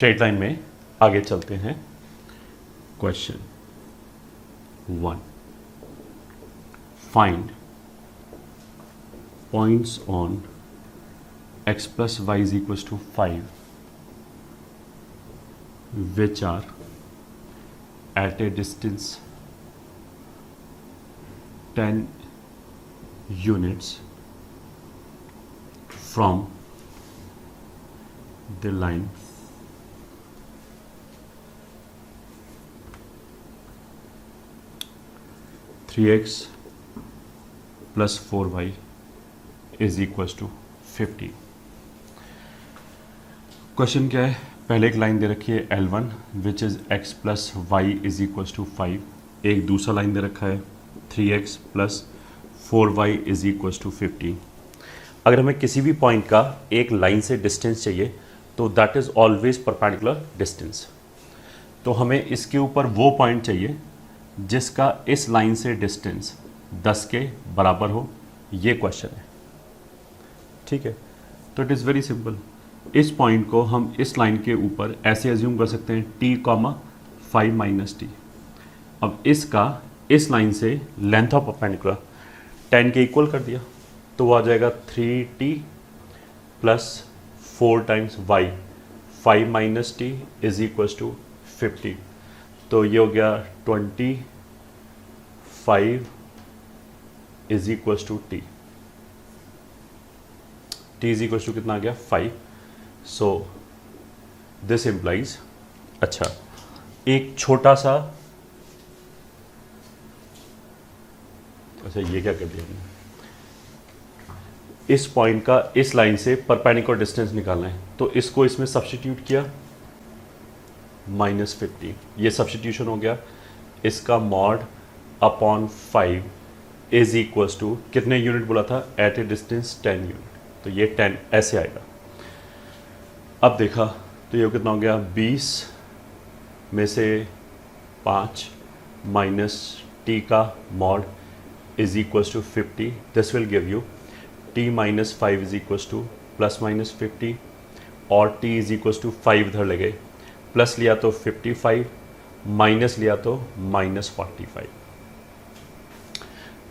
Straight line में आगे चलते हैं। Question 1, find points on x plus y is equals to 5 which are at a distance 10 units from the line three x plus 4y is equals to 50। Question क्या है? पहले एक line दे रखी है L1 which is x plus y is equals to 5। एक दूसरा line दे रखा है 3x plus 4y is equals to 50। अगर हमें किसी भी पॉइंट का एक लाइन से डिस्टेंस चाहिए तो that is always perpendicular distance. तो हमें इसके ऊपर वो पॉइंट चाहिए जिसका इस लाइन से डिस्टेंस 10 के बराबर हो। ये क्वेश्चन है, ठीक है। तो इट इज़ वेरी सिंपल। इस पॉइंट को हम इस लाइन के ऊपर ऐसे एज्यूम कर सकते हैं t, 5 माइनस टी। अब इसका इस लाइन से लेंथ ऑफ परपेंडिकुलर 10 के इक्वल कर दिया तो वो आ जाएगा 3t plus 4 times y, 5 minus t is equals to 50। तो ये हो गया 25 इज इक्वल्स टू टी। टी इज इक्वल्स टू कितना आ गया? 5। सो दिस इम्प्लाइज, अच्छा एक छोटा सा, अच्छा ये क्या कर दिया हमने, इस पॉइंट का इस लाइन से परपेंडिकुलर डिस्टेंस निकालना है तो इसको इसमें सब्स्टिट्यूट किया -50। ये सब्स्टिट्यूशन हो गया। इसका mod upon 5 is equals to कितने यूनिट बोला था? At a distance 10 unit. तो ये 10 ऐसे आएगा। अब देखा तो ये कितना हो गया? 20 में से 5 माइनस टी का mod is equals to 50। This will give you t minus 5 is equals to plus minus 50 और t इज इक्वल्स टू 5 इधर ले गए, प्लस लिया तो 55, माइनस लिया तो -45।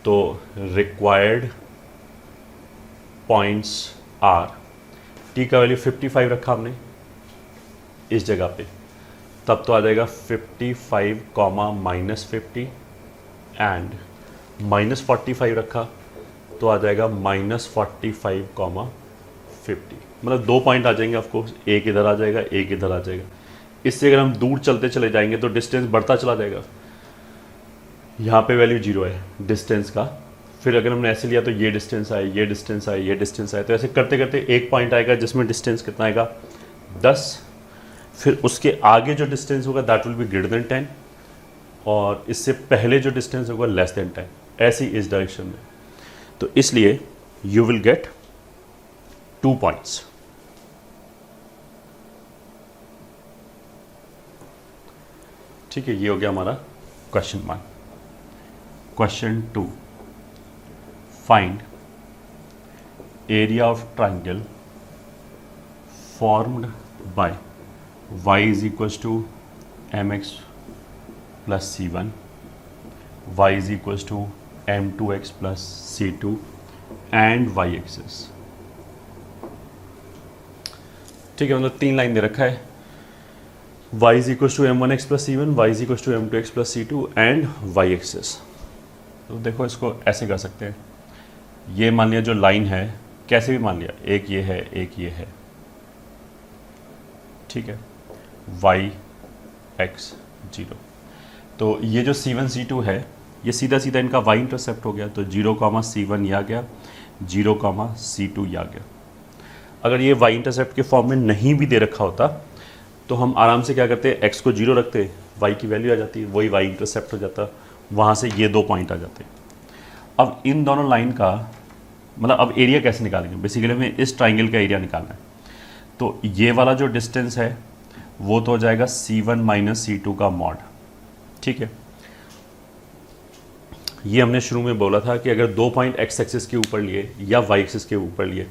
तो रिक्वायर्ड पॉइंट्स आर, टी का वैल्यू 55 रखा हमने इस जगह पे, तब तो आ जाएगा 55 कॉमा -50 एंड -45 रखा तो आ जाएगा -45 कॉमा 50। मतलब 2 पॉइंट आ जाएंगे ऑफकोर्स, एक इधर आ जाएगा एक इधर आ जाएगा। इससे अगर हम दूर चलते चले जाएंगे तो डिस्टेंस बढ़ता चला जाएगा। यहाँ पे वैल्यू 0 है डिस्टेंस का, फिर अगर हमने ऐसे लिया तो ये डिस्टेंस आए, ये डिस्टेंस आए, ये डिस्टेंस आए, तो ऐसे करते करते एक पॉइंट आएगा जिसमें डिस्टेंस कितना आएगा? 10। फिर उसके आगे जो डिस्टेंस होगा that will be greater than 10 और इससे पहले जो डिस्टेंस होगा लेस देन 10, ऐसी इस डायरेक्शन में। तो इसलिए यू विल गेट 2 पॉइंट्स। ठीक है, ये हो गया हमारा question 1। Question 2, find area of triangle formed by y is equals to mx plus c1, y is equals to m2x plus c2 and y axis. ठीक है, मतलब 3 लाइन दे रखा है। y is equals to m1x plus c1, y is equals to m2x plus c2 and y axis. तो देखो इसको ऐसे कर सकते हैं। ये मान लिया जो लाइन है, कैसे भी मान लिया, एक ये है एक ये है, ठीक है, y x 0। तो ये जो c1 c2 है ये सीधा सीधा इनका y इंटरसेप्ट हो गया, तो 0, c1 ये आ गया, 0, c2 ये आ गया। अगर ये y इंटरसेप्ट के फॉर्म में नहीं भी दे रखा होता तो हम आराम से क्या करते हैं, x को 0 रखते, y की वैल्यू आ जाती, वही y इंटरसेप्ट हो जाता, वहाँ से ये 2 पॉइंट आ जाते। अब इन दोनों लाइन का मतलब अब एरिया कैसे निकालेंगे? बेसिकली हमें इस ट्राइंगल का एरिया निकालना है। तो ये वाला जो डिस्टेंस है वो तो हो जाएगा c1 माइनस c2 का मॉड, ठीक है। ये हमने शुरू में बोला था कि अगर 2 पॉइंट x एक्सिस के ऊपर लिए या y एक्सिस के ऊपर लिए,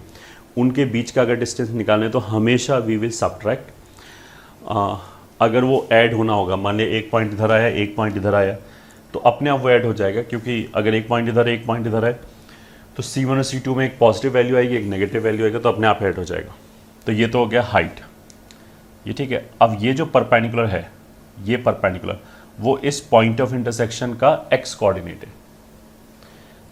उनके बीच का अगर डिस्टेंस निकालना है तो हमेशा वी विल सब्ट्रैक्ट अगर वो ऐड होना होगा, मान लिया एक पॉइंट इधर आया एक पॉइंट इधर आया, तो अपने आप वो ऐड हो जाएगा, क्योंकि अगर एक पॉइंट इधर है एक पॉइंट इधर है तो C1 और C2 में एक पॉजिटिव वैल्यू आएगी एक नेगेटिव वैल्यू आएगा, तो अपने आप ऐड हो जाएगा। तो ये तो हो गया हाइट, ये ठीक है। अब ये जो परपेंडिकुलर है, ये परपेंडिकुलर वो इस पॉइंट ऑफ इंटरसेक्शन का एक्स कोऑर्डिनेट है,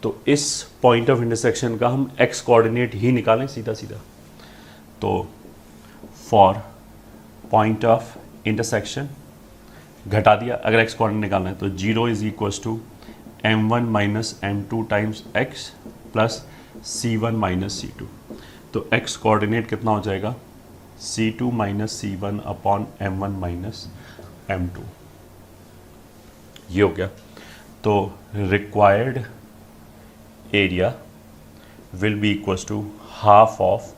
तो इस पॉइंट ऑफ इंटरसेक्शन का हम एक्स कोऑर्डिनेट ही निकालें सीधा सीधा। तो फॉर पॉइंट ऑफ इंटरसेक्शन घटा दिया, अगर एक्स कोऑर्डिनेट निकालना है तो 0 is equals to m1 minus m2 times x plus c1 minus c2। तो x कोऑर्डिनेट कितना हो जाएगा, c2 minus c1 upon m1 minus m2, ये हो गया। तो required area will be equals to half of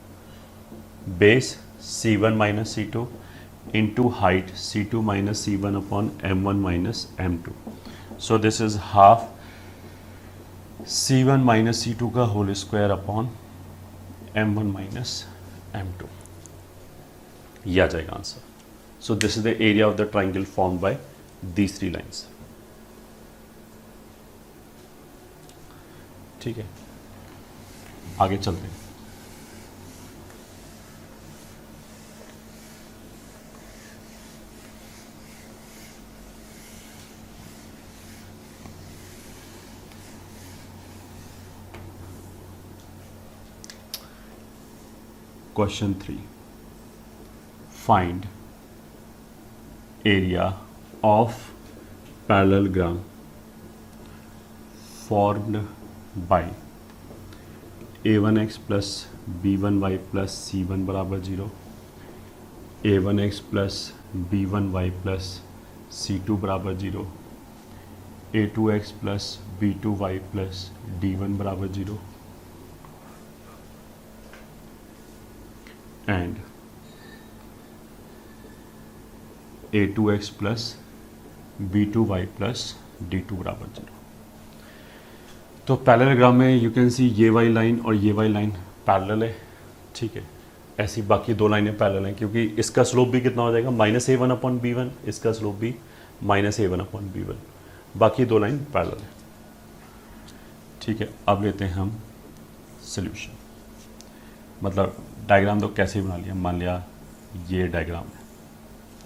base c1 minus c2 into height c2 minus c1 upon m1 minus m2. So this is half c1 minus c2 का whole square upon m1 minus m2, ये आ जाएगा answer. So this is the area of the triangle formed by these three lines। ठीक है, आगे चलते हैं। Question 3, find area of parallelogram formed by a1x plus b1y plus c1 बराबर 0, a1x plus b1y plus c2 बराबर 0, a2x plus b2y plus d1 बराबर 0 and a2x plus b2y plus d2 बराबर 0। तो पैरेललोग्राम में यू कैन सी ये वाली line और ये वाली लाइन पैरेलल है, ठीक है। ऐसी बाकी दो लाइनें पैरेलल हैं, क्योंकि इसका स्लोप भी कितना हो जाएगा माइनस a1 अपॉन b1, इसका स्लोप भी माइनस a1 अपॉन b1, बाकी दो लाइन पैरेलल है, ठीक है। अब लेते हैं हम सॉल्यूशन, मतलब डायग्राम तो कैसे बना लिया, मान लिया ये डायग्राम है,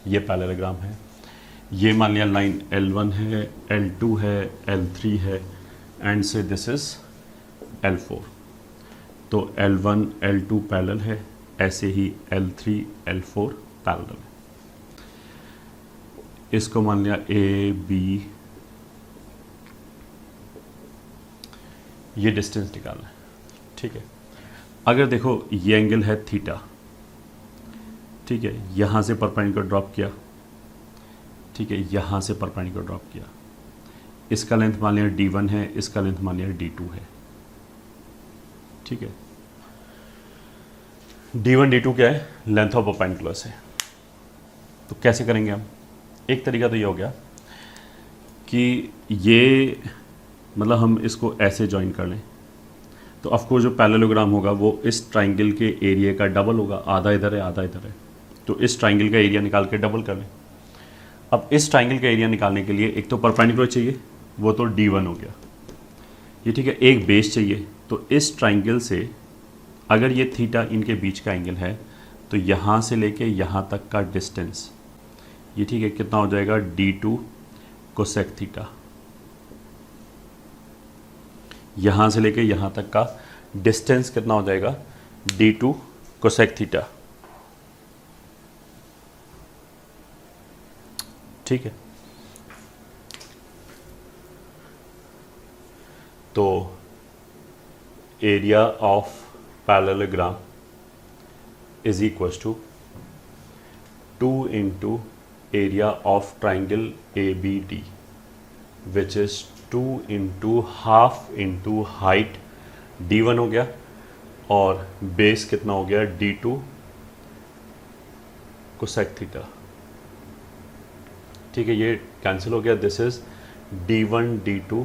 ये पैरेललोग्राम है, ये मान लिया लाइन L1 है, L2 है, L3 है एंड से दिस इज L4। तो L1 L2 पैरेलल है, ऐसे ही L3 L4 पैरेलल है। इसको मान लिया A B, ये डिस्टेंस निकालना है, ठीक है। अगर देखो ये एंगल है थीटा, ठीक है, यहाँ से परपेंडिकुलर ड्रॉप किया, ठीक है, यहाँ से परपेंडिकुलर ड्रॉप किया, इसका लेंथ मान लिया d1 है, इसका लेंथ मान लिया d2 है, ठीक है। d1 d2 क्या है, लेंथ ऑफ परपेंडिकुलर्स है। तो कैसे करेंगे हम, एक तरीका तो ये हो गया कि ये मतलब हम इसको ऐसे ज्वाइन कर लें, तो ऑफकोर्स जो पैरेललोग्राम होगा वो इस ट्राइंगल के एरिया का डबल होगा, आधा इधर है आधा इधर है, तो इस ट्राइंगल का एरिया निकाल के डबल कर लें। अब इस ट्राइंगल का एरिया निकालने के लिए एक तो परपेंडिकुलर चाहिए, वो तो d1 हो गया, ये ठीक है। एक बेस चाहिए, तो इस ट्राइंगल से अगर ये थीटा इनके बीच का एंगल है, तो यहाँ से लेके यहाँ तक का डिस्टेंस, ये ठीक है, कितना हो जाएगा d2 कोसेक थीटा। यहाँ से लेके यहाँ तक का डिस्टेंस कितना हो जाएगा d2 कोसेक थीटा, ठीक है। तो area of parallelogram is equals to 2 into area of triangle ABD, which is 2 into half into height d1 हो गया, और बेस कितना हो गया d2 कोसेक थीटा, ठीक है। ये कैंसिल हो गया, this is d1 d2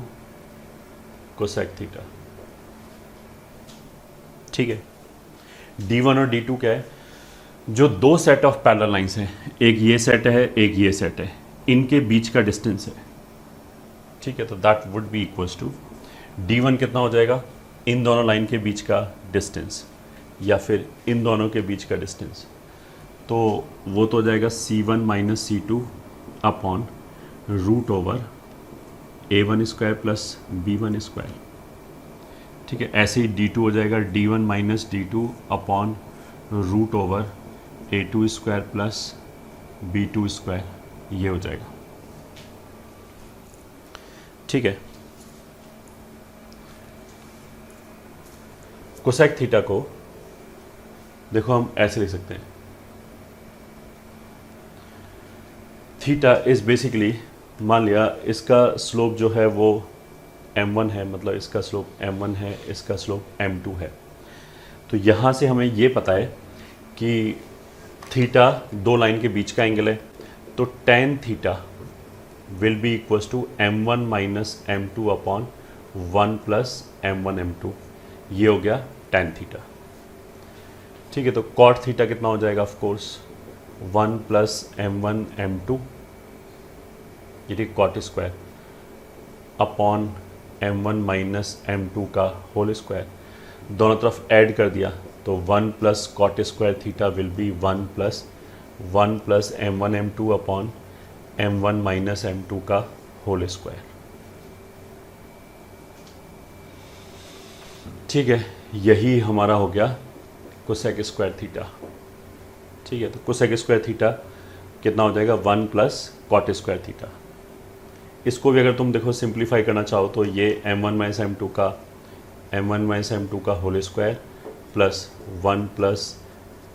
cosec theta, ठीक है। d1 और d2 क्या है, जो दो सेट ऑफ पैरेलल लाइंस हैं, एक ये सेट है एक ये सेट है, इनके बीच का डिस्टेंस है, ठीक है, तो that would be equals to d1 कितना हो जाएगा, इन दोनों लाइन के बीच का डिस्टेंस या फिर इन दोनों के बीच का डिस्टेंस, तो वो तो हो जाएगा c1 minus C2 upon root over a1 square plus b1 square, ठीक है। ऐसे ही d2 हो जाएगा d1 minus D2 upon root over a2 square plus b2 square, ये हो जाएगा, ठीक है। कोसेक थीटा को देखो हम ऐसे लिख सकते हैं, थीटा इज बेसिकली, मान लिया इसका स्लोप जो है वो m1 है, मतलब इसका स्लोप m1 है, इसका स्लोप m2 है, तो यहाँ से हमें ये पता है कि थीटा दो लाइन के बीच का एंगल है, तो tan theta will be equals to m1 minus m2 upon 1 plus m1 m2, ये हो गया tan थीटा, ठीक है। तो cot थीटा कितना हो जाएगा, of course 1 plus m1 m2, ये ठीक cot square upon m1 minus m2 का होल स्क्वायर, दोनों तरफ ऐड कर दिया तो 1 plus cot square theta will be 1 plus m1 m2 upon m1 minus m2 का होल स्क्वायर, ठीक है। यही हमारा हो गया कोसेक स्क्वायर थीटा, ठीक है। तो कोसेक स्क्वायर थीटा कितना हो जाएगा, 1 प्लस कॉट स्क्वायर थीटा। इसको भी अगर तुम देखो सिंप्लीफाई करना चाहो तो ये m1 माइनस m2 का whole square plus 1 plus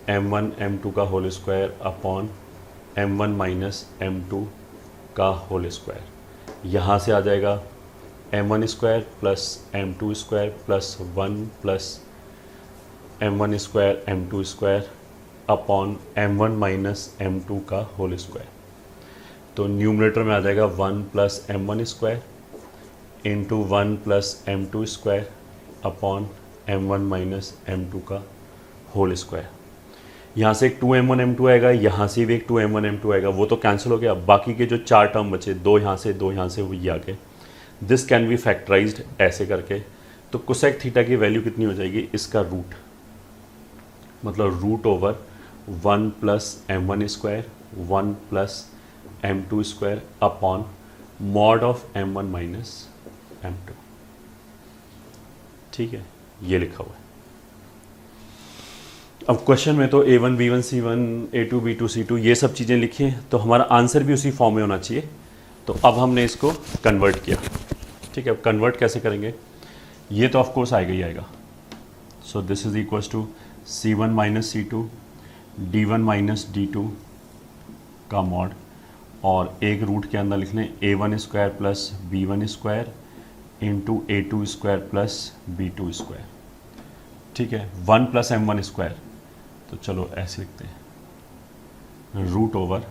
m1 m2 का whole square upon m1 minus m2 का होल स्क्वायर, यहाँ से आ जाएगा m1 square plus m2 square plus 1 plus m1 square m2 square upon m1 minus m2 का whole square, तो numerator में आ जाएगा 1 plus m1 square into 1 plus m2 square upon m1 minus m2 का whole square. यहाँ से एक 2m1 m2 आएगा, यहाँ से भी एक 2m1 m2 आएगा, वो तो कैंसिल हो गया, बाकी के जो चार टर्म बचे, दो यहाँ से वो ये आ गए। दिस कैन बी फैक्टराइज्ड ऐसे करके, तो कोसेक थीटा की वैल्यू कितनी हो जाएगी, इसका रूट, मतलब root over 1 plus m1 square 1 plus m2 square upon mod of m1 minus m2, ठीक है, ये लिखा हुआ है। अब क्वेश्चन में तो a1 b1 c1 a2 b2 c2 ये सब चीज़ें लिखी हैं, तो हमारा आंसर भी उसी फॉर्म में होना चाहिए। तो अब हमने इसको कन्वर्ट किया, ठीक है। अब कन्वर्ट कैसे करेंगे, ये तो ऑफ कोर्स आएगा ही आएगा। So this is equals to c1 minus c2 d1 minus d2 का मॉड, और एक रूट के अंदर लिखने a1 square plus b1 square into a2 square plus b2 square, ठीक है। 1 प्लस m1 स्क्वायर, तो चलो ऐसे लिखते हैं, root over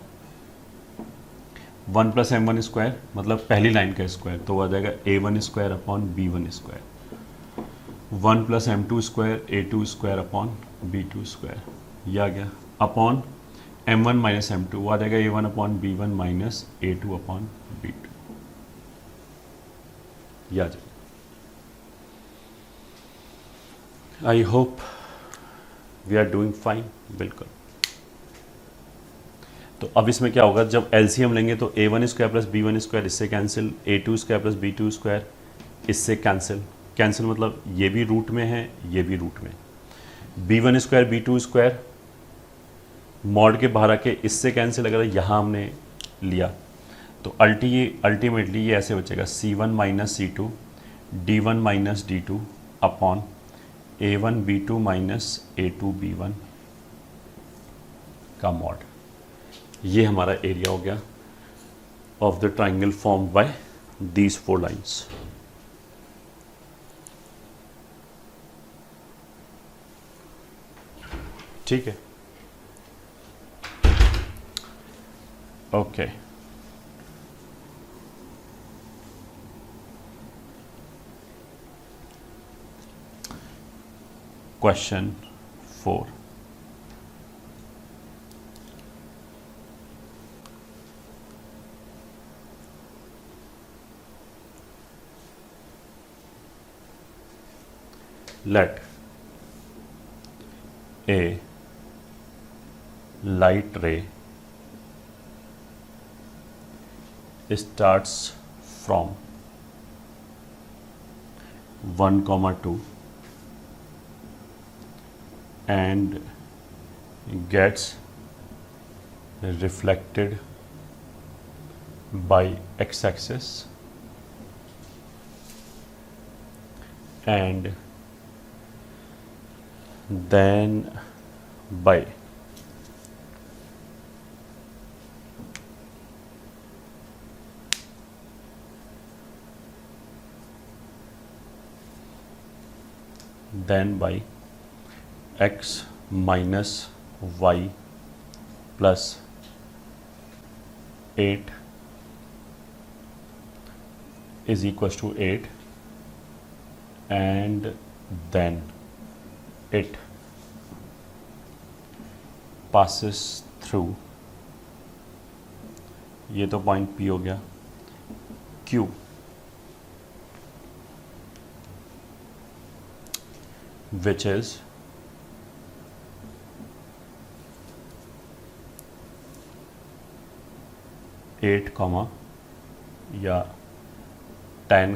1 plus m1 square मतलब पहली लाइन का स्क्वायर, तो आ जाएगा a1 square upon b1 square, 1 plus m2 square a2 square upon b2 square, ये आ गया अपॉन m1 माइनस m2, वो आ जाएगा a1 upon b1 minus a2 upon b2, ये आ जाएगा। I hope we are doing fine, बिल्कुल। तो अब इसमें क्या होगा, जब एलसीएम लेंगे तो a1 square plus b1 square इससे cancel, a2 square plus b2 square इससे कैंसिल मतलब ये भी रूट में है, ये भी रूट में, b1 square b2 square mod के बाहर आके इससे कैंसिल, अगर यहाँ हमने लिया तो अल्टीमेटली ये ऐसे बचेगा c1 minus c2 d1 minus d2 upon a1 b2 minus a2 b1 का मॉड। ये हमारा एरिया हो गया of the triangle form by these 4 lines. ठीक है, okay. Question 4, let a light ray starts from 1, 2 and gets reflected by x-axis and then by x minus y plus 8 is equals to 8 and then it passes through, ये तो point P हो गया, Q which is 8, या 10,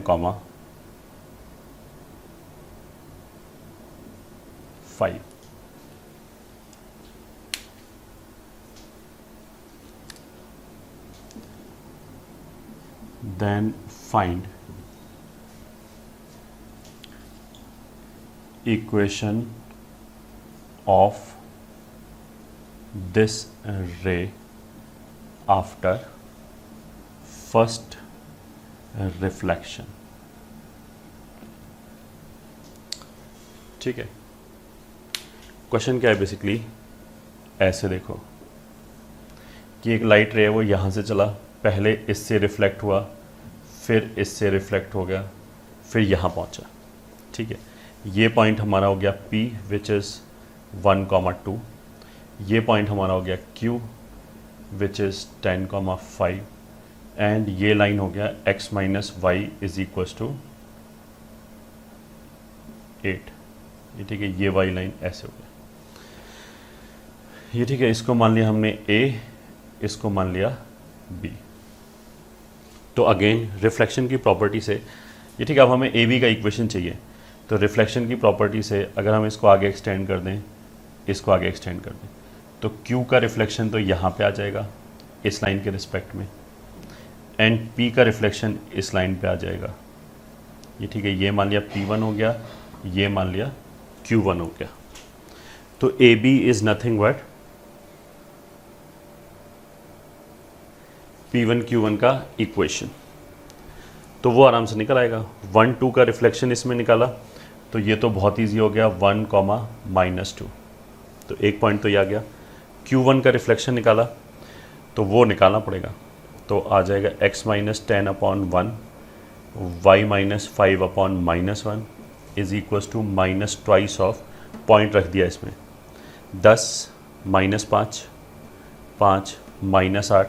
5. Then find equation of this ray after first reflection. ठीक है, question क्या है basically, ऐसे देखो कि एक लाइट रे है वो यहाँ से चला, पहले इससे रिफ्लेक्ट हुआ, फिर इससे रिफ्लेक्ट हो गया, फिर यहाँ पहुँचा. ठीक है, ये पॉइंट हमारा हो गया P विच इज़ 1, 2. ये पॉइंट हमारा हो गया Q विच इज़ 10, 5 एंड ये लाइन हो गया x minus y is equals to 8. ये ठीक है, ये वाई लाइन ऐसे हो गया. ये ठीक है, इसको मान लिया हमने A, इसको मान लिया B. तो अगेन रिफ्लेक्शन की प्रॉपर्टी से, ये ठीक है, अब हमें AB का इक्वेशन चाहिए. तो रिफ्लेक्शन की प्रॉपर्टी से अगर हम इसको आगे एक्सटेंड कर दें, इसको आगे एक्सटेंड कर दें, तो Q का रिफ्लेक्शन तो यहाँ पे आ जाएगा इस लाइन के रिस्पेक्ट में, एंड P का रिफ्लेक्शन इस लाइन पे आ जाएगा. ये ठीक है, ये मान लिया P1 हो गया, ये मान लिया Q1 हो गया. तो AB is nothing but P1 Q1 का इक्वेशन. तो वो आराम से निकल आएगा. 1, 2 का रिफ्लेक्शन इसमें निकाला, तो ये तो बहुत ईजी हो गया 1, -2. तो एक पॉइंट तो ये आ गया. Q1 का रिफ्लेक्शन निकाला, तो वो निकालना पड़ेगा. तो आ जाएगा x minus 10/1 y minus 5/-1 is equals to minus twice of, point रख दिया इसमें, 10 -5, 5 -8,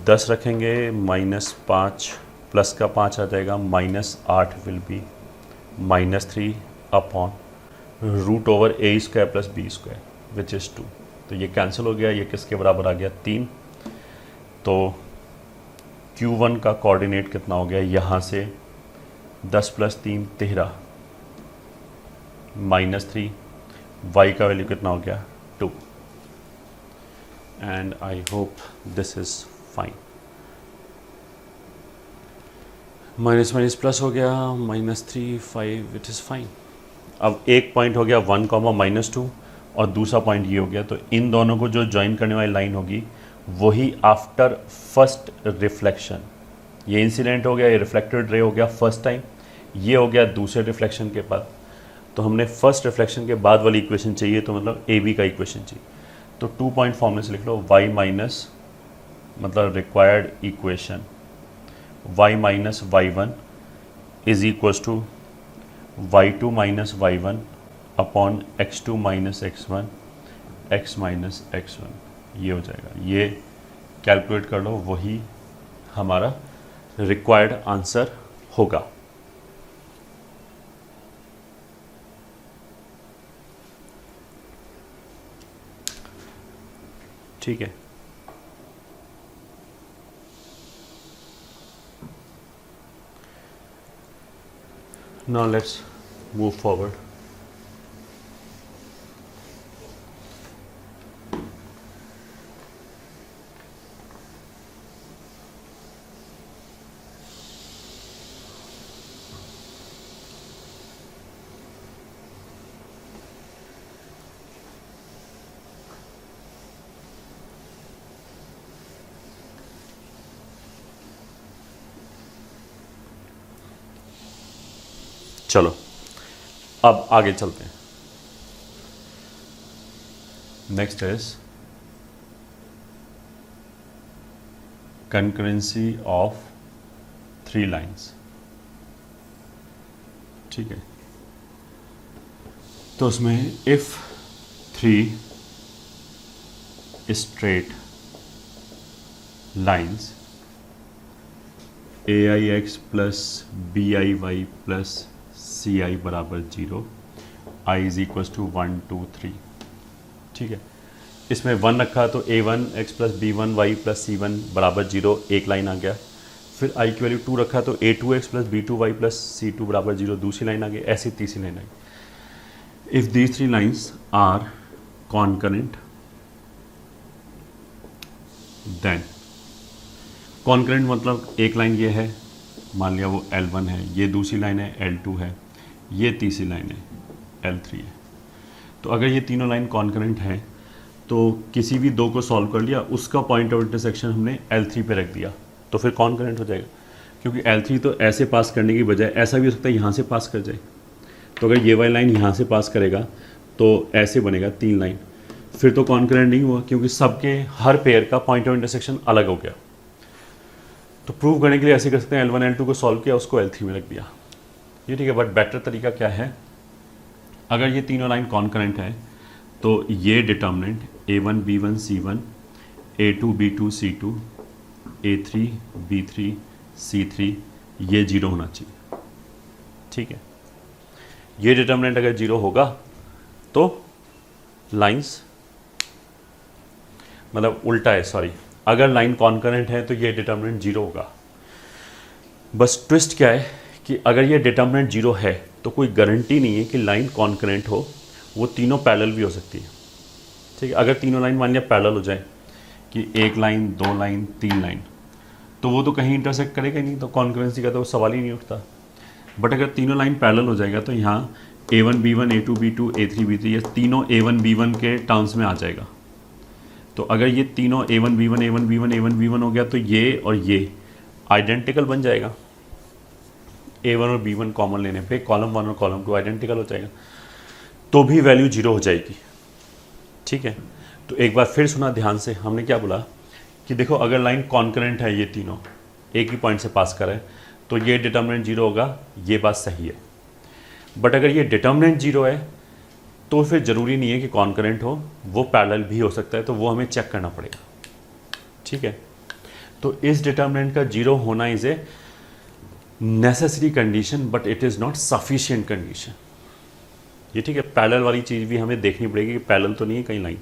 दस रखेंगे, -5 प्लस का 5 आ जाएगा, -8 will be -3/√a² + b² which is 2. तो ये कैंसिल हो गया, ये किसके बराबर आ गया 3. तो Q1 का कोऑर्डिनेट कितना हो गया, यहाँ से 10 + 3 13 -3, y का वैल्यू कितना हो गया 2. And I hope this is fine. Minus minus plus हो गया, -3 5, इट इज़ फाइन. अब एक पॉइंट हो गया 1, -2 और दूसरा पॉइंट ये हो गया. तो इन दोनों को जो ज्वाइन करने वाली लाइन होगी वही आफ्टर फर्स्ट रिफ्लेक्शन, ये इंसिडेंट हो गया, ये रिफ्लेक्टेड रे हो गया फर्स्ट टाइम, ये हो गया दूसरे रिफ्लेक्शन के बाद. तो हमने फर्स्ट रिफ्लेक्शन के बाद वाली इक्वेशन चाहिए, तो मतलब AB का इक्वेशन चाहिए. तो 2 पॉइंट फॉर्मूले से लिख लो, y माइनस मतलब required equation y minus y1 is equals to y2 minus y1 upon x2 minus x1 x minus x1. ये हो जाएगा, ये कैलकुलेट कर लो, वही हमारा रिक्वायर्ड आंसर होगा। ठीक है, now let's move forward. चलो अब आगे चलते हैं। Next is concurrency of 3 lines. ठीक है, तो उसमें if 3 straight lines AIX plus BIY plus CI बराबर 0, I इज इक्वल टू 1 2 3। ठीक है, इसमें 1 रखा तो A1X plus B1Y plus C1 बराबर 0, एक लाइन आ गया। फिर I की वैल्यू 2 रखा तो A2X plus B2Y plus C2 बराबर 0, दूसरी लाइन आ गई। ऐसी तीसरी लाइन आई। If these 3 lines are concurrent then, concurrent मतलब एक लाइन ये है, मान लिया वो L1 है, ये दूसरी लाइन है L2 है, ये तीसरी लाइन है L3 है। तो अगर ये तीनों लाइन कॉन्करेंट हैं तो किसी भी दो को सॉल्व कर लिया, उसका पॉइंट ऑफ इंटरसेक्शन हमने L3 पे रख दिया तो फिर कॉन्करेंट हो जाएगा। क्योंकि L3 तो ऐसे पास करने की बजाय ऐसा भी हो सकता है यहाँ से पास कर जाए। तो अगर ये वाली लाइन यहाँ से पास करेगा तो ऐसे बनेगा 3 लाइन, फिर तो कॉन्करेंट नहीं हुआ क्योंकि सबके हर पेयर का पॉइंट ऑफ इंटरसेक्शन अलग हो गया। तो प्रूव करने के लिए ऐसे कर सकते हैं, L1 L2 को सॉल्व किया, उसको L3 में रख दिया। ये ठीक है, बट बेटर तरीका क्या है, अगर ये तीनों लाइन कॉन्करेंट है तो ये determinant A1 B1 C1, A2 B2 C2, A3 B3 C3 ये 0 होना चाहिए। ठीक है, ये डिटर्मिनेंट अगर 0 होगा तो लाइंस, मतलब उल्टा है, सॉरी, अगर लाइन कॉन्करेंट है तो ये डिटर्मिनेंट 0 होगा। बस ट्विस्ट क्या है कि अगर ये डिटर्मिनेंट 0 है तो कोई गारंटी नहीं है कि लाइन कॉन्करेंट हो, वो तीनों पैरेलल भी हो सकती है। ठीक है, अगर तीनों लाइन मान लिया पैरेलल हो जाए कि एक लाइन 2 लाइन 3 लाइन, तो वो तो कहीं इंटरसेक्ट करेगा ही नहीं, तो कॉन्करेंसी का तो सवाल ही नहीं उठता। बट अगर तीनों लाइन पैरेलल हो जाएगा तो यहाँ A1 B1 A2 B2 A3 B3 ये तीनों A1 B1 के टर्म्स में आ जाएगा। तो अगर ये तीनों A1 B1 A1 B1 A1 B1 हो गया तो ये और ये आइडेंटिकल बन जाएगा। A1 और B1 कॉमन लेने पे कॉलम 1 और कॉलम 2 आइडेंटिकल हो जाएगा, तो भी वैल्यू 0 हो जाएगी। ठीक है, तो एक बार फिर सुना ध्यान से, हमने क्या बोला कि देखो अगर लाइन कॉन्करेंट है, ये तीनों एक ही पॉइंट से पास कर रहे हैं, तो ये डिटर्मिनेंट 0 होगा, ये बात सही है। बट अगर ये डिटर्मिनेंट 0 है तो फिर ज़रूरी नहीं है कि कॉन्करेंट हो, वो पैरेलल भी हो सकता है, तो वो हमें चेक करना पड़ेगा। ठीक है, तो इस डिटर्मिनेंट का 0 होना is a necessary condition but it is not sufficient condition. ये ठीक है, पैरेलल वाली चीज़ भी हमें देखनी पड़ेगी कि पैरेलल तो नहीं है कहीं लाइन।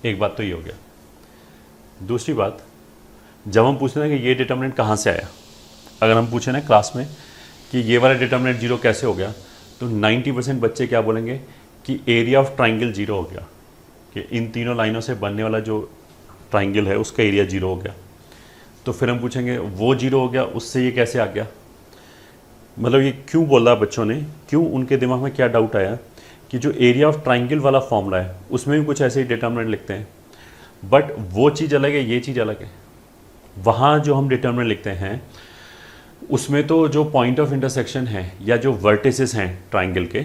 एक बात तो ये हो गया। दूसरी बात, जब हम पूछ रहे हैं कि ये डिटर्मिनेंट कहाँ से आया, अगर हम पूछे ना क्लास में कि ये वाला डिटर्मिनेंट 0 कैसे हो गया, तो 90% बच्चे क्या बोलेंगे कि एरिया ऑफ ट्राइंगल 0 हो गया, कि इन तीनों लाइनों से बनने वाला जो ट्राइंगल है उसका एरिया 0 हो गया। तो फिर हम पूछेंगे वो 0 हो गया, उससे ये कैसे आ गया, मतलब ये क्यों बोला बच्चों ने, क्यों उनके दिमाग में क्या डाउट आया कि जो एरिया ऑफ ट्राइंगल वाला फॉर्मूला है उसमें भी कुछ ऐसे ही डिटर्मिनेंट लिखते हैं, बट वो चीज़ अलग है, ये चीज़ अलग है। वहाँ जो हम डिटर्मिनेंट लिखते हैं उसमें तो जो पॉइंट ऑफ इंटरसेक्शन है या जो वर्टिसेस हैं ट्राइंगल के,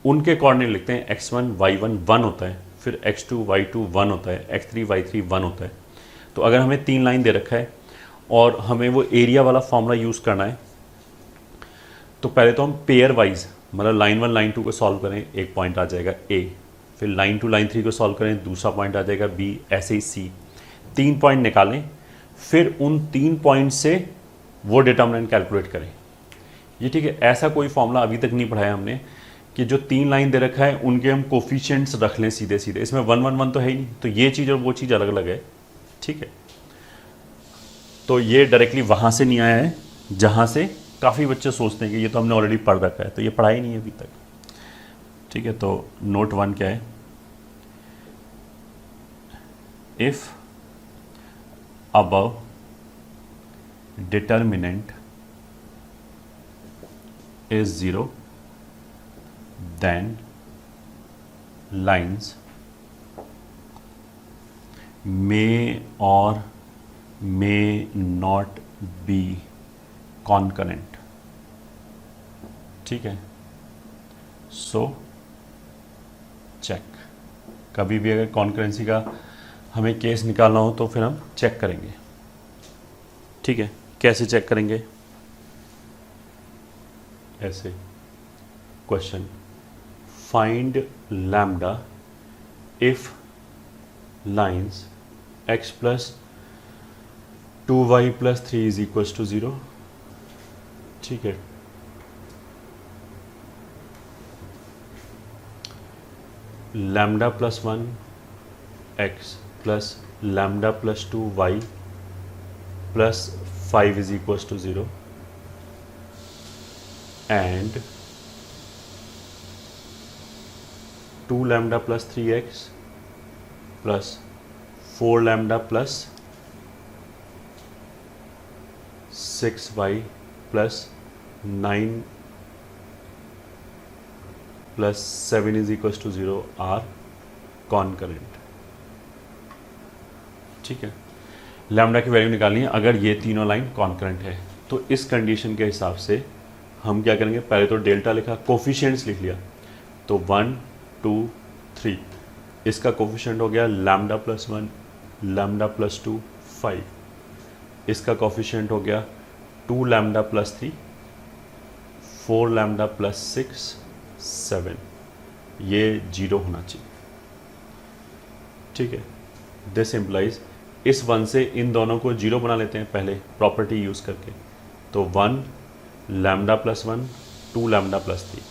उनके कोऑर्डिनेट लिखते हैं। x1 y1 1 होता है, फिर x2 y2 1 होता है, x3 y3 1 होता है। तो अगर हमें 3 लाइन दे रखा है और हमें वो एरिया वाला फॉर्मूला यूज़ करना है, तो पहले तो हम पेयर वाइज, मतलब लाइन 1 लाइन 2 को सॉल्व करें, एक पॉइंट आ जाएगा A, फिर लाइन 2 लाइन 3 को सॉल्व करें, दूसरा पॉइंट आ जाएगा B, ऐसे ही C, 3 पॉइंट निकालें, फिर उन 3 पॉइंट से वो डिटर्मिनेंट कैलकुलेट करें। ये ठीक है, ऐसा कोई फॉर्मूला अभी तक नहीं पढ़ाया हमने कि जो 3 लाइन दे रखा है उनके हम कोफिशिएंट्स रख लें सीधे सीधे। इसमें 1 1 1 तो है ही नहीं, तो ये चीज़ और वो चीज़ अलग अलग है। ठीक है, तो ये डायरेक्टली वहाँ से नहीं आया है जहाँ से काफ़ी बच्चे सोचते हैं कि ये तो हमने ऑलरेडी पढ़ रखा है, तो ये पढ़ा ही नहीं है अभी तक। ठीक है, तो नोट 1 क्या है, if above determinant is 0 then lines may or may not be concurrent। ठीक है, सो चेक। कभी भी अगर कॉन्करेंसी का हमें केस निकालना हो तो फिर हम चेक करेंगे। ठीक है, कैसे चेक करेंगे, ऐसे question, find lambda if lines x plus 2y plus 3 is equal to 0। ठीक है, lambda plus 1 x plus lambda plus 2y plus 5 is equal to 0 and 2 lambda plus 3x plus 4 lambda plus 6y plus 9 plus 7 is equal to 0 are concurrent. ठीक है, lambda की value निकालनी है अगर ये तीनों लाइन कॉन्करेंट है। तो इस कंडीशन के हिसाब से हम क्या करेंगे, पहले तो डेल्टा लिखा, कोफिशिएंट्स लिख लिया, तो 1 2 3, इसका कोफिशिएंट हो गया लैम्डा प्लस 1 लैम्डा प्लस 2 5, इसका कोफिशिएंट हो गया 2 लैम्डा प्लस 3 4 लैम्डा प्लस 6 7, ये 0 होना चाहिए। ठीक है, दिस इम्प्लाइज इस 1 से इन दोनों को 0 बना लेते हैं पहले प्रॉपर्टी यूज़ करके, तो 1 लैम्डा प्लस 1 2 लैम्डा प्लस 3।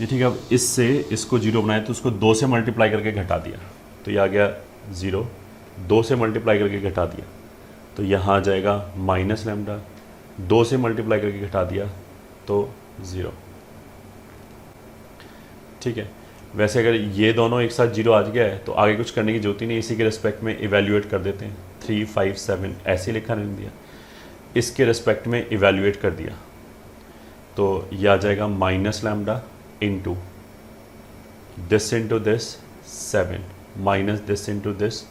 ये ठीक है, अब इससे इसको 0 बनाए तो उसको 2 से मल्टीप्लाई करके घटा दिया, तो ये आ गया 0, 2 से मल्टीप्लाई करके घटा दिया तो यहाँ आ जाएगा माइनस लैम्डा, 2 से मल्टीप्लाई करके घटा दिया तो 0। ठीक है, वैसे अगर ये दोनों एक साथ 0 आ गया है तो आगे कुछ करने की जरूरत ही नहीं, इसी के रिस्पेक्ट में इवेल्यूएट कर देते हैं। 3 5 7 ऐसे लिखा नहीं दिया, इसके रिस्पेक्ट में इवेल्यूएट कर दिया तो ये आ जाएगा minus lambda into this into this 7 minus this into this,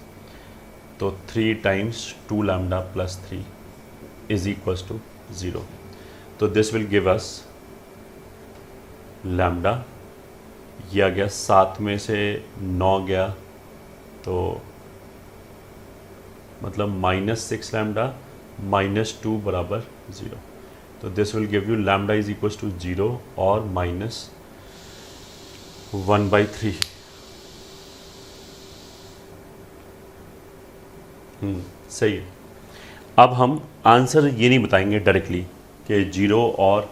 तो 3 times 2 lambda plus 3 is equals to 0। तो this will give us lambda, ये आ गया 7 में से 9 गया तो मतलब -6 लैम्डा -2 बराबर 0। तो this will give you lambda is equal to 0 और -1/3। सही है। अब हम आंसर ये नहीं बताएंगे डायरेक्टली कि 0 और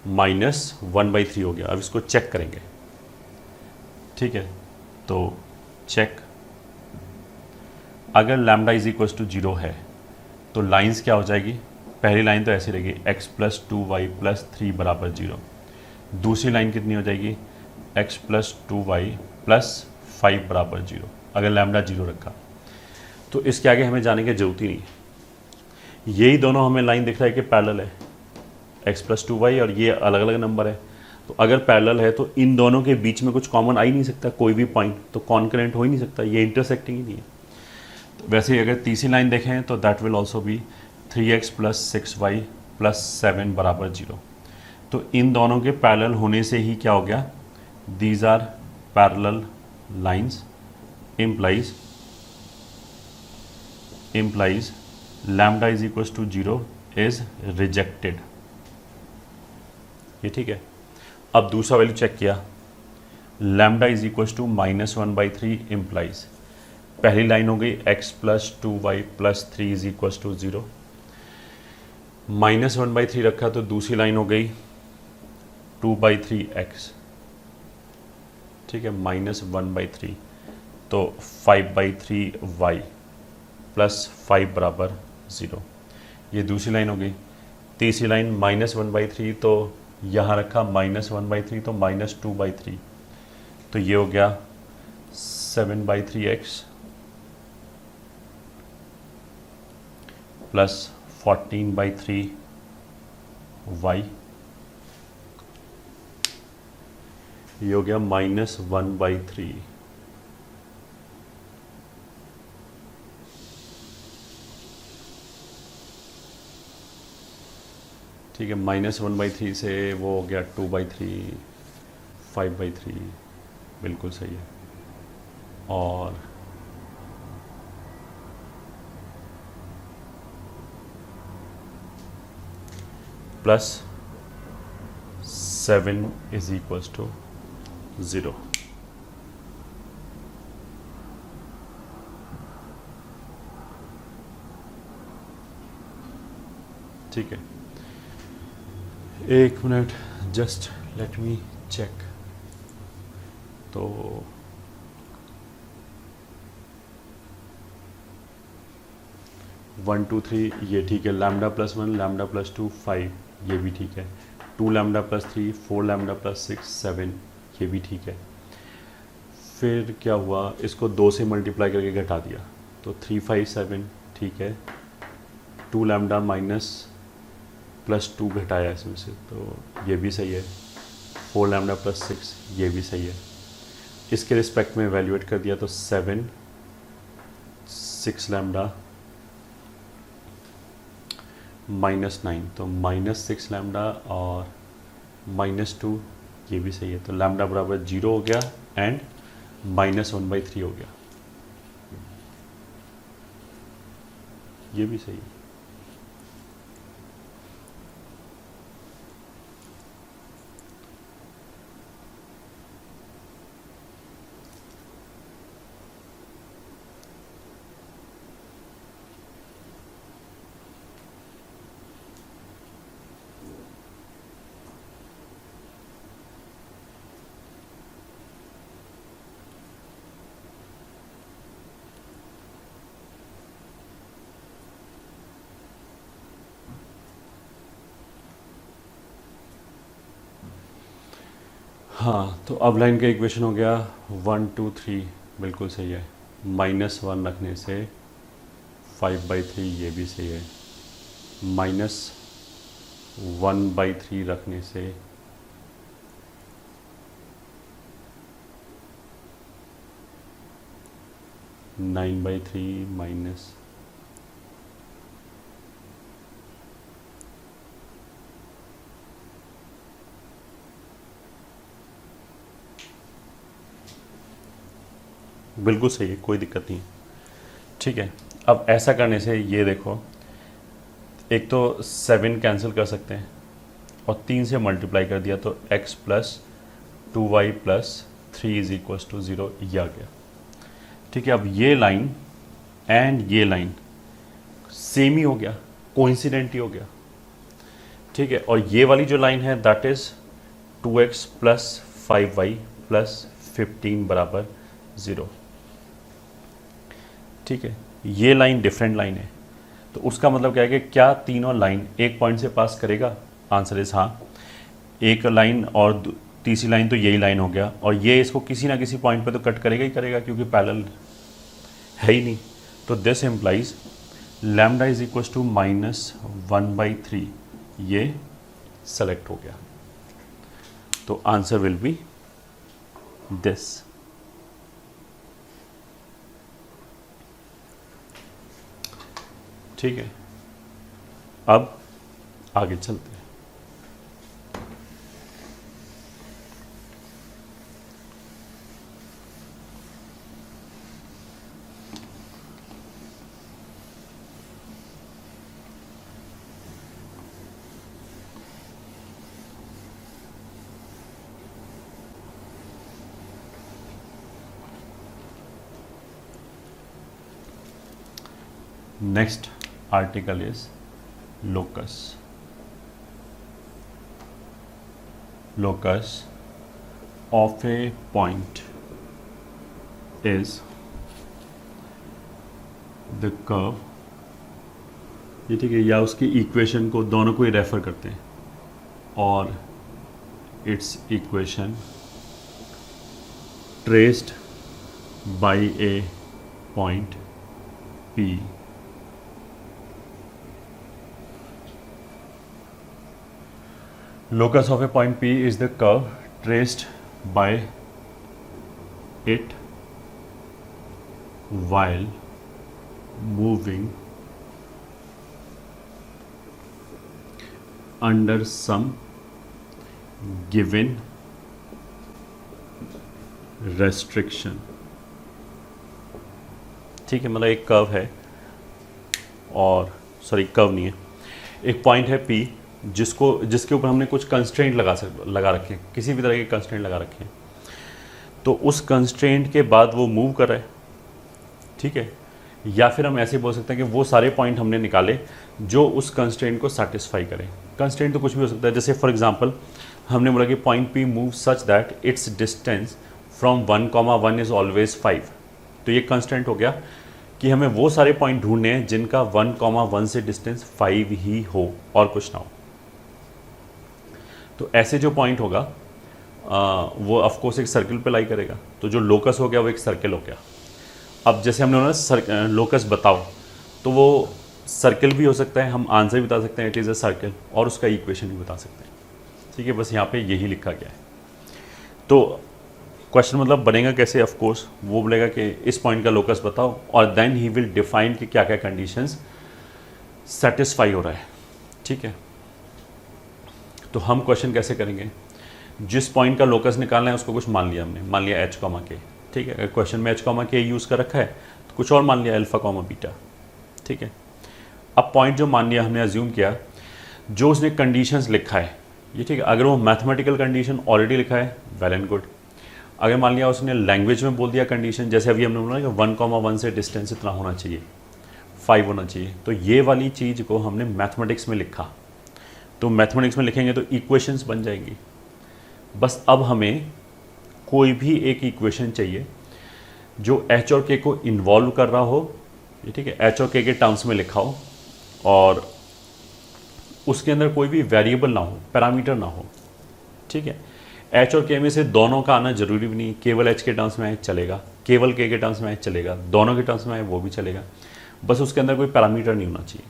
-1/3 हो गया, अब इसको चेक करेंगे। ठीक है, तो चेक, अगर लैम्डा इज इक्वल टू 0 है तो लाइंस क्या हो जाएगी, पहली लाइन तो ऐसी रहेगी x प्लस 2y प्लस 3 बराबर 0, दूसरी लाइन कितनी हो जाएगी x प्लस 2y प्लस 5 बराबर 0, अगर लैम्डा 0 रखा तो इसके आगे हमें जाने की जरूरत ही नहीं है। यही दोनों हमें लाइन दिख रहा है कि पैरेलल है, x प्लस 2y और ये अलग अलग नंबर है, तो अगर पैरेलल है तो इन दोनों के बीच में कुछ कॉमन आ ही नहीं सकता, कोई भी पॉइंट तो कॉन्करेंट हो ही नहीं सकता, ये इंटरसेक्टिंग ही नहीं है। तो वैसे ही अगर तीसरी लाइन देखें तो that will also be 3x plus 6y plus 7 बराबर 0। तो इन दोनों के पैरेलल होने से ही क्या हो गया, these are parallel lines, implies lambda is equal to 0 is rejected. ये ठीक है। अब दूसरा वैल्यू चेक किया, lambda is equal to -1/3 implies पहली लाइन हो गई x plus 2y plus 3 is equal to 0, -1/3 रखा तो दूसरी लाइन हो गई 2/3x, ठीक है, -1/3 तो 5/3y प्लस 5 बराबर 0, ये दूसरी लाइन हो गई। तीसरी लाइन -1/3 तो यहाँ रखा -1/3 तो -2/3, तो ये हो गया 7/3x प्लस 14/3y, ये हो गया -1/3। ठीक है, -1/3 से वो हो गया 2/3, 5/3, बिल्कुल सही है। और प्लस 7 इज इक्वल्स टू 0। ठीक है, एक minute, just let me check. तो वन टू थ्री ये ठीक है, लैम्डा प्लस 1 लैम्डा प्लस 2 5 ये भी ठीक है, 2 लैम्डा प्लस 3 4 लैम्डा प्लस 6 7 ये भी ठीक है। फिर क्या हुआ, इसको 2 से मल्टीप्लाई करके घटा दिया तो 3 5 7 ठीक है, 2 लैम्डा माइनस प्लस 2 घटाया इसमें से तो ये भी सही है, 4 लैम्डा प्लस 6 ये भी सही है। इसके रिस्पेक्ट में वैल्यूएट कर दिया तो 7 6 लैम्डा -9 तो -6 लैम्डा और -2 ये भी सही है, तो लैम्डा बराबर 0 हो गया एंड -1/3 हो गया, ये भी सही है। हाँ, तो अब लाइन का इक्वेशन हो गया 1 2 3 बिल्कुल सही है, -1 रखने से 5/3 ये भी सही है, -1/3 रखने से 9/3 माइनस बिल्कुल सही है, कोई दिक्कत नहीं। ठीक है, अब ऐसा करने से ये देखो, एक तो 7 कैंसिल कर सकते हैं और 3 से मल्टीप्लाई कर दिया तो x plus 2y plus 3 is equal to 0 ये आ गया। ठीक है, अब ये लाइन एंड ये लाइन सेम ही हो गया, कोइंसिडेंट ही हो गया। ठीक है, और ये वाली जो लाइन है that is 2x plus 5y plus 15 बराबर 0। ठीक है, ये लाइन डिफरेंट लाइन है, तो उसका मतलब क्या है कि क्या तीनों लाइन एक पॉइंट से पास करेगा? आंसर इज हाँ, एक लाइन और तीसरी लाइन तो यही लाइन हो गया, और ये इसको किसी ना किसी पॉइंट पे तो कट करेगा ही करेगा क्योंकि पैरेलल है ही नहीं। तो this implies lambda is equal to -1/3 ये सेलेक्ट हो गया, तो आंसर विल बी दिस। ठीक है, अब आगे चलते हैं। Next article is locus. Locus of a point is the curve. ये ठीक है, या उसकी इक्वेशन को दोनों को ही रेफर करते हैं, और its equation traced by a point P locus of a point P is the curve traced by it while moving under some given restriction. ठीक है, मतलब एक कर्व है, और सॉरी कर्व नहीं है, एक पॉइंट है P जिसके ऊपर हमने कुछ कंस्ट्रेंट लगा रखे हैं, किसी भी तरह के कंस्ट्रेंट लगा रखे हैं. तो उस कंस्ट्रेंट के बाद वो मूव कर रहा है, ठीक है. या फिर हम ऐसे बोल सकते हैं कि वो सारे पॉइंट हमने निकाले जो उस कंस्ट्रेंट को सेटिस्फाई करें. कंस्ट्रेंट तो कुछ भी हो सकता है, जैसे फॉर एग्जांपल हमने बोला कि point P move such that it's distance from 1,1 is always 5. तो ये कंस्ट्रेंट हो गया कि हमें वो सारे पॉइंट ढूंढने हैं जिनका 1,1 से डिस्टेंस 5 ही हो और कुछ ना हो. तो ऐसे जो पॉइंट होगा वो ऑफकोर्स एक सर्किल पे लाई करेगा. तो जो लोकस हो गया वो एक सर्किल हो गया. अब जैसे हमने बोला लोकस बताओ, तो वो सर्किल भी हो सकता है, हम आंसर भी बता सकते हैं इट इज़ अ सर्किल, और उसका इक्वेशन भी बता सकते हैं. ठीक है, बस यहाँ पे यही लिखा गया है. तो क्वेश्चन मतलब बनेगा कैसे, ऑफकोर्स वो बोलेगा कि इस पॉइंट का लोकस बताओ, और देन ही विल डिफाइन कि क्या क्या कंडीशंस सेटिस्फाई हो रहा है. ठीक है, तो हम क्वेश्चन कैसे करेंगे, जिस पॉइंट का लोकस निकालना है उसको कुछ मान लिया हमने, मान लिया h, k. ठीक है, अगर क्वेश्चन में h, k यूज़ कर रखा है तो कुछ और मान लिया अल्फा, बीटा. ठीक है, अब पॉइंट जो मान लिया हमने अज्यूम किया, जो उसने कंडीशंस लिखा है ये ठीक है. अगर वो मैथमेटिकल कंडीशन ऑलरेडी लिखा है वेल एंड गुड. अगर मान लिया उसने लैंग्वेज में बोल दिया कंडीशन, जैसे अभी हमने बोला कि 1,1 से डिस्टेंस इतना होना चाहिए, 5 होना चाहिए, तो ये वाली चीज़ को हमने मैथमेटिक्स में लिखा, तो मैथमेटिक्स में लिखेंगे तो इक्वेशंस बन जाएंगी. बस अब हमें कोई भी एक इक्वेशन चाहिए जो h और k को इन्वॉल्व कर रहा हो, ये ठीक है, h और k के टर्म्स में लिखा हो, और उसके अंदर कोई भी वेरिएबल ना हो, पैरामीटर ना हो. ठीक है, h और k में से दोनों का आना जरूरी भी नहीं, केवल h के टर्म्स में आए चलेगा, केवल k के टर्म्स में आए चलेगा, दोनों के टर्म्स में आए वो भी चलेगा, बस उसके अंदर कोई पैरामीटर नहीं होना चाहिए.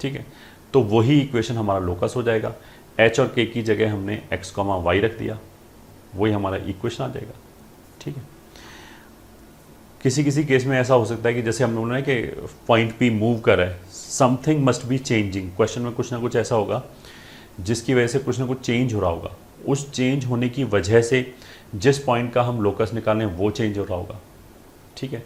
ठीक है, तो वही इक्वेशन हमारा लोकस हो जाएगा. h और k की जगह हमने x, y रख दिया, वही हमारा इक्वेशन आ जाएगा. ठीक है, किसी किसी केस में ऐसा हो सकता है कि जैसे हमने बोला कि पॉइंट P मूव कर रहा है, something must be changing. Question में कुछ ना कुछ ऐसा होगा जिसकी वजह से कुछ ना कुछ चेंज हो रहा होगा. उस चेंज होने की वजह से जिस पॉइंट का हम लोकस निकालें वो चेंज हो रहा होगा. ठीक है,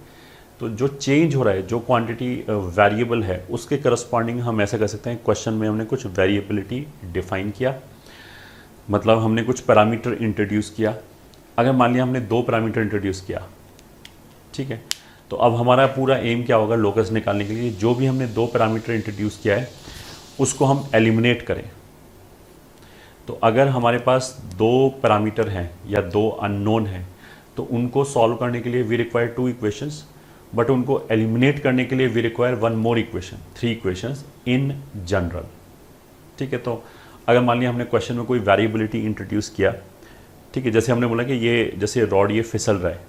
तो जो चेंज हो रहा है, जो क्वांटिटी वेरिएबल है, उसके करस्पॉन्डिंग हम ऐसा कर सकते हैं, क्वेश्चन में हमने कुछ वेरिएबिलिटी डिफाइन किया, मतलब हमने कुछ पैरामीटर इंट्रोड्यूस किया. अगर मान लिया हमने 2 पैरामीटर इंट्रोड्यूस किया, ठीक है, तो अब हमारा पूरा एम क्या होगा, लोकस निकालने के लिए जो भी हमने 2 पैरामीटर इंट्रोड्यूस किया है उसको हम एलिमिनेट करें. तो अगर हमारे पास 2 पैरामीटर हैं या 2 अननोन हैं, तो उनको सॉल्व करने के लिए वी रिक्वायर 2 इक्वेशंस, बट उनको एलिमिनेट करने के लिए we require 1 more equation, 3 equations in general. ठीक है, तो अगर मान लिया हमने क्वेश्चन में कोई वेरिएबिलिटी इंट्रोड्यूस किया, ठीक है, जैसे हमने बोला कि ये जैसे रॉड ये फिसल रहा है,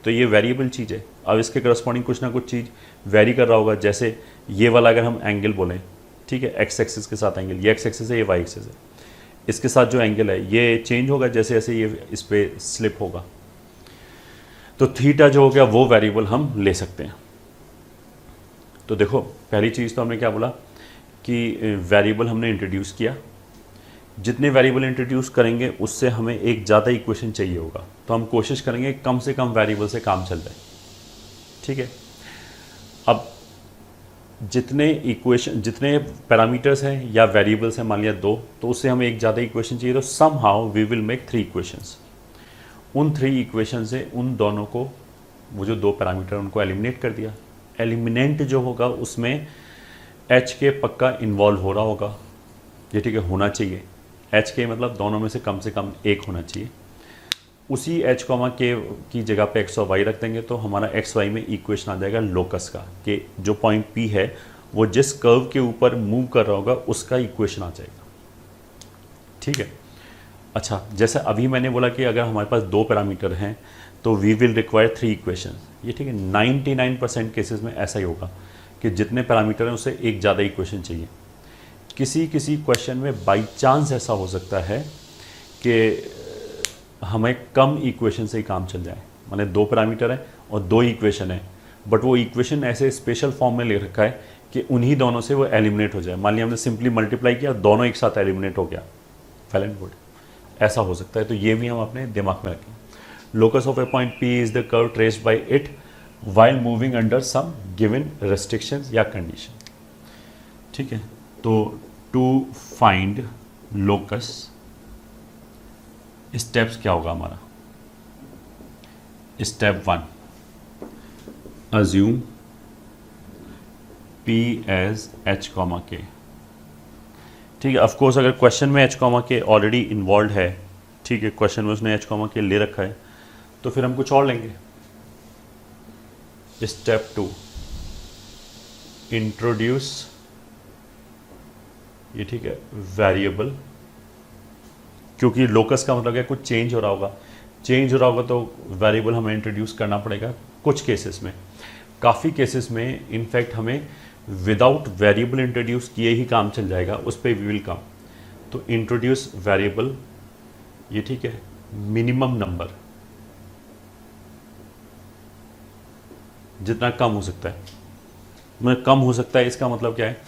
तो ये वेरिएबल चीज़ है. अब इसके करस्पॉन्डिंग कुछ ना कुछ चीज़ वेरी कर रहा होगा, जैसे ये वाला अगर हम एंगल बोलें, ठीक है, एक्स एक्सिस के साथ एंगल, ये एक्स एक्सिस है, ये वाई एक्सिस है, इसके साथ जो एंगल है ये चेंज होगा जैसे जैसे ये इस पर स्लिप होगा. तो थीटा जो हो गया वो वेरिएबल हम ले सकते हैं. तो देखो पहली चीज़ तो हमने क्या बोला कि वेरिएबल हमने इंट्रोड्यूस किया, जितने वेरिएबल इंट्रोड्यूस करेंगे उससे हमें एक ज़्यादा इक्वेशन चाहिए होगा, तो हम कोशिश करेंगे कम से कम वेरिएबल से काम चल जाए. ठीक है, अब जितने पैरामीटर्स हैं या वेरिएबल्स हैं, मान लिया 2, तो उससे हमें एक ज़्यादा इक्वेशन चाहिए, तो somehow we will make 3 equations. उन 3 इक्वेशन से उन दोनों को, वो जो 2 पैरामीटर उनको एलिमिनेट कर दिया, एलिमिनेंट जो होगा उसमें एच के पक्का इन्वॉल्व हो रहा होगा, ये ठीक है, होना चाहिए। एच के मतलब दोनों में से कम एक होना चाहिए। उसी एच कॉमा के की जगह पे एक्स और वाई रख देंगे तो हमारा एक्स वाई में इक्वेशन आ जाएगा लोकस का, कि जो पॉइंट पी है वो जिस कर्व के ऊपर मूव कर रहा होगा उसका इक्वेशन आ जाएगा। ठीक है। अच्छा, जैसे अभी मैंने बोला कि अगर हमारे पास 2 पैरामीटर हैं तो वी विल रिक्वायर 3 इक्वेशन। ये ठीक है, 99% केसेस में ऐसा ही होगा कि जितने पैरामीटर हैं उससे एक ज़्यादा इक्वेशन चाहिए। किसी किसी क्वेश्चन में बाई चांस ऐसा हो सकता है कि हमें कम इक्वेशन से ही काम चल जाए, माने 2 पैरामीटर है और 2 इक्वेशन है, बट वो इक्वेशन ऐसे स्पेशल फॉर्म में ले रखा है कि उन्हीं दोनों से वो एलिमिनेट हो जाए। मान लिया हमने सिंपली मल्टीप्लाई किया, दोनों एक साथ एलिमिनेट हो गया, वेल एंड गुड, ऐसा हो सकता है। तो ये भी हम अपने दिमाग में रखें। Locus of a point P is the curve traced by it while moving under some given restrictions या कंडीशन। ठीक है, तो टू फाइंड लोकस स्टेप्स क्या होगा हमारा? Step 1, assume P as H comma K. ठीक है, ऑफकोर्स अगर क्वेश्चन में H comma K already involve है, ठीक है, क्वेश्चन में उसने H कॉमा के ले रखा है, तो फिर हम कुछ और लेंगे। स्टेप 2, इंट्रोड्यूस, ये ठीक है, वेरिएबल, क्योंकि लोकस का मतलब क्या, कुछ चेंज हो रहा होगा, चेंज हो रहा होगा तो वेरिएबल हमें इंट्रोड्यूस करना पड़ेगा। कुछ केसेस में, काफ़ी केसेस में इनफैक्ट हमें विदाउट वेरिएबल इंट्रोड्यूस किए ही काम चल जाएगा, उस पर वी विल कम। तो इंट्रोड्यूस वेरिएबल, ये ठीक है, मिनिमम नंबर, जितना कम हो सकता है, मतलब कम हो सकता है, इसका मतलब क्या है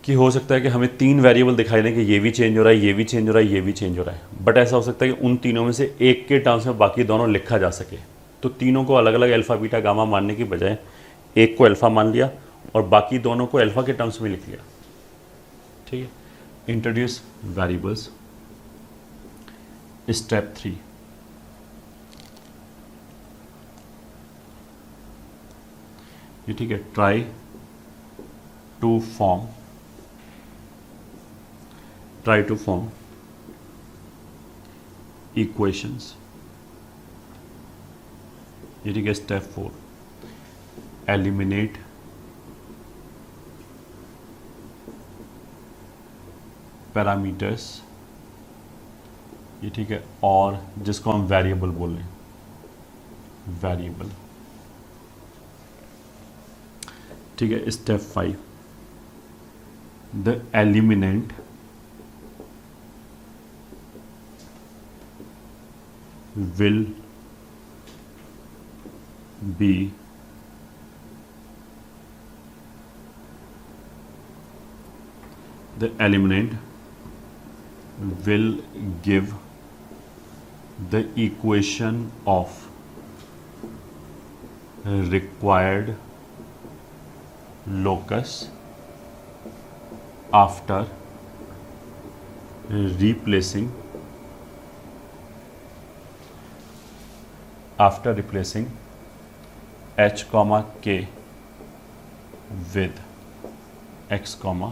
कि हो सकता है कि हमें 3 वेरिएबल दिखाई दें कि ये भी चेंज हो रहा है, ये भी चेंज हो रहा है, ये भी चेंज हो रहा है, बट ऐसा हो सकता है कि उन तीनों में से एक के टर्म्स में बाकी दोनों लिखा जा सके। तो तीनों को अलग अलग अल्फ़ा बीटा गामा मानने की बजाय एक को अल्फ़ा मान लिया और बाकी दोनों को अल्फ़ा के टर्म्स में लिख लिया। ठीक है, इंट्रोड्यूस वेरिएबल्स। स्टेप 3, ये ठीक है, ट्राई टू फॉर्म equations। ये ठीक है, स्टेप 4, एलिमिनेट पैरामीटर्स, ये ठीक है, और जिसको हम वेरिएबल बोल रहे हैं, वेरिएबल। ठीक है, step 5, the eliminant will be the element will give the equation of required locus after replacing h comma k with x comma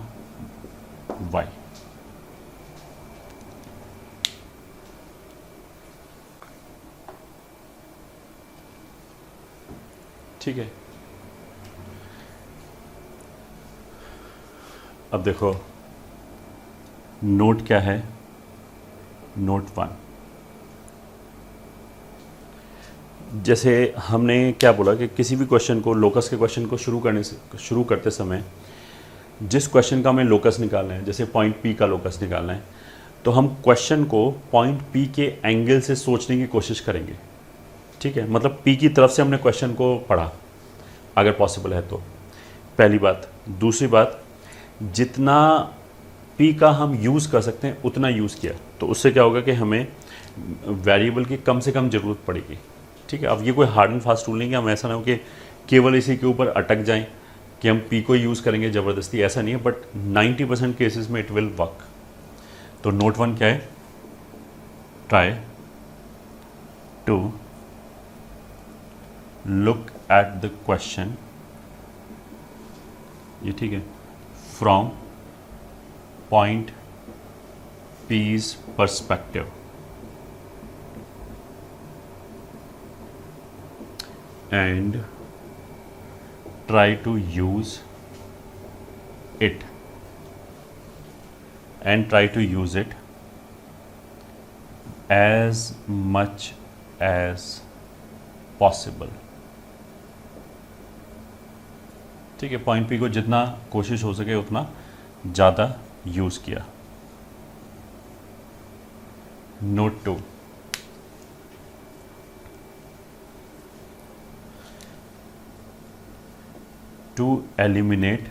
y। ठीक है, अब देखो नोट क्या है, नोट 1, जैसे हमने क्या बोला कि किसी भी क्वेश्चन को, लोकस के क्वेश्चन को शुरू करते समय जिस क्वेश्चन का हमें लोकस निकालना है, जैसे पॉइंट पी का लोकस निकालना है, तो हम क्वेश्चन को पॉइंट पी के एंगल से सोचने की कोशिश करेंगे। ठीक है, मतलब पी की तरफ से हमने क्वेश्चन को पढ़ा अगर पॉसिबल है तो, पहली बात। दूसरी बात, जितना पी का हम यूज़ कर सकते हैं उतना यूज़ किया, तो उससे क्या होगा कि हमें वेरिएबल की कम से कम ज़रूरत पड़ेगी। ठीक है, अब ये कोई हार्ड एंड फास्ट रूल नहीं कि हम ऐसा ना हो कि केवल इसी के ऊपर अटक जाएं कि हम पी को यूज़ करेंगे ज़बरदस्ती, ऐसा नहीं है, बट 90% केसेस में इट विल वर्क। तो नोट 1 क्या है, try to look at the question ये ठीक है, from point P's perspective and try to use it as much as possible. ठीक है, पॉइंट पी को जितना कोशिश हो सके उतना ज़्यादा यूज़ किया. Note 2. To eliminate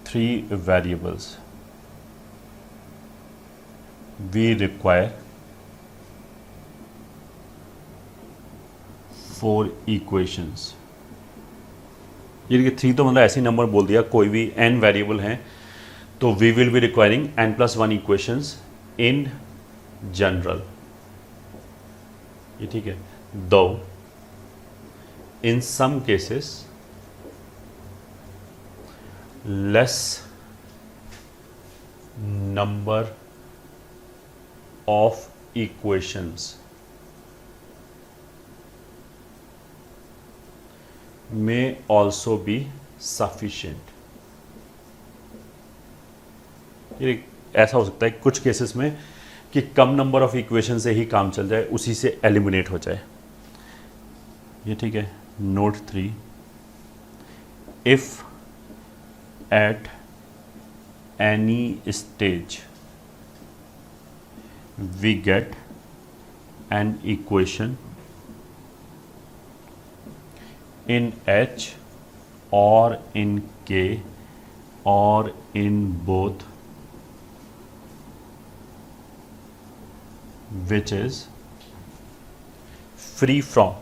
3 variables, we require 4 equations. ये देखिए 3 तो मतलब ऐसी नंबर बोल दिया, कोई भी n वेरिएबल हैं तो we will be requiring n+1 equations in general. ये ठीक है, though in some cases less number of equations may also be sufficient. ये ऐसा हो सकता है कुछ केसेस में कि कम नंबर ऑफ इक्वेशन से ही काम चल जाए, उसी से एलिमिनेट हो जाए. ये ठीक है. Note 3. If at any stage we get an equation in H or in K or in both, which is free from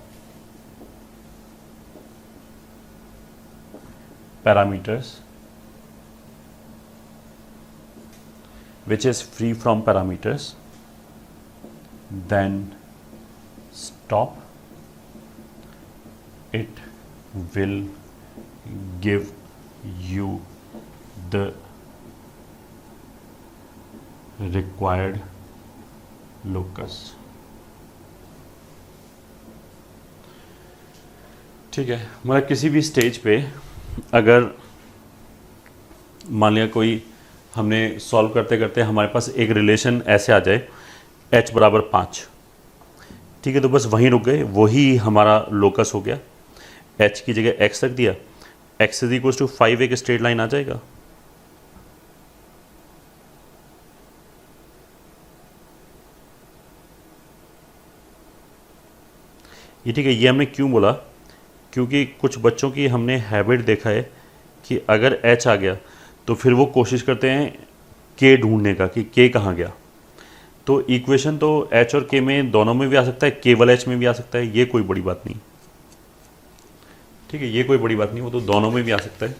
parameters, then stop. It will give you the required locus. ठीक है, मतलब किसी भी stage पे अगर मान लिया कोई हमने सॉल्व करते करते हमारे पास एक रिलेशन ऐसे आ जाए h = 5, ठीक है, तो बस वहीं रुक गए, वही हमारा लोकस हो गया. h की जगह x रख दिया, x = 5 एक स्ट्रेट लाइन आ जाएगा. ये ठीक है. ये हमने क्यों बोला, क्योंकि कुछ बच्चों की हमने हैबिट देखा है कि अगर h आ गया तो फिर वो कोशिश करते हैं k ढूंढने का कि k कहाँ गया. तो इक्वेशन तो h और k में दोनों में भी आ सकता है, केवल h में भी आ सकता है, ये कोई बड़ी बात नहीं. ठीक है, ये कोई बड़ी बात नहीं, वो तो दोनों में भी आ सकता है,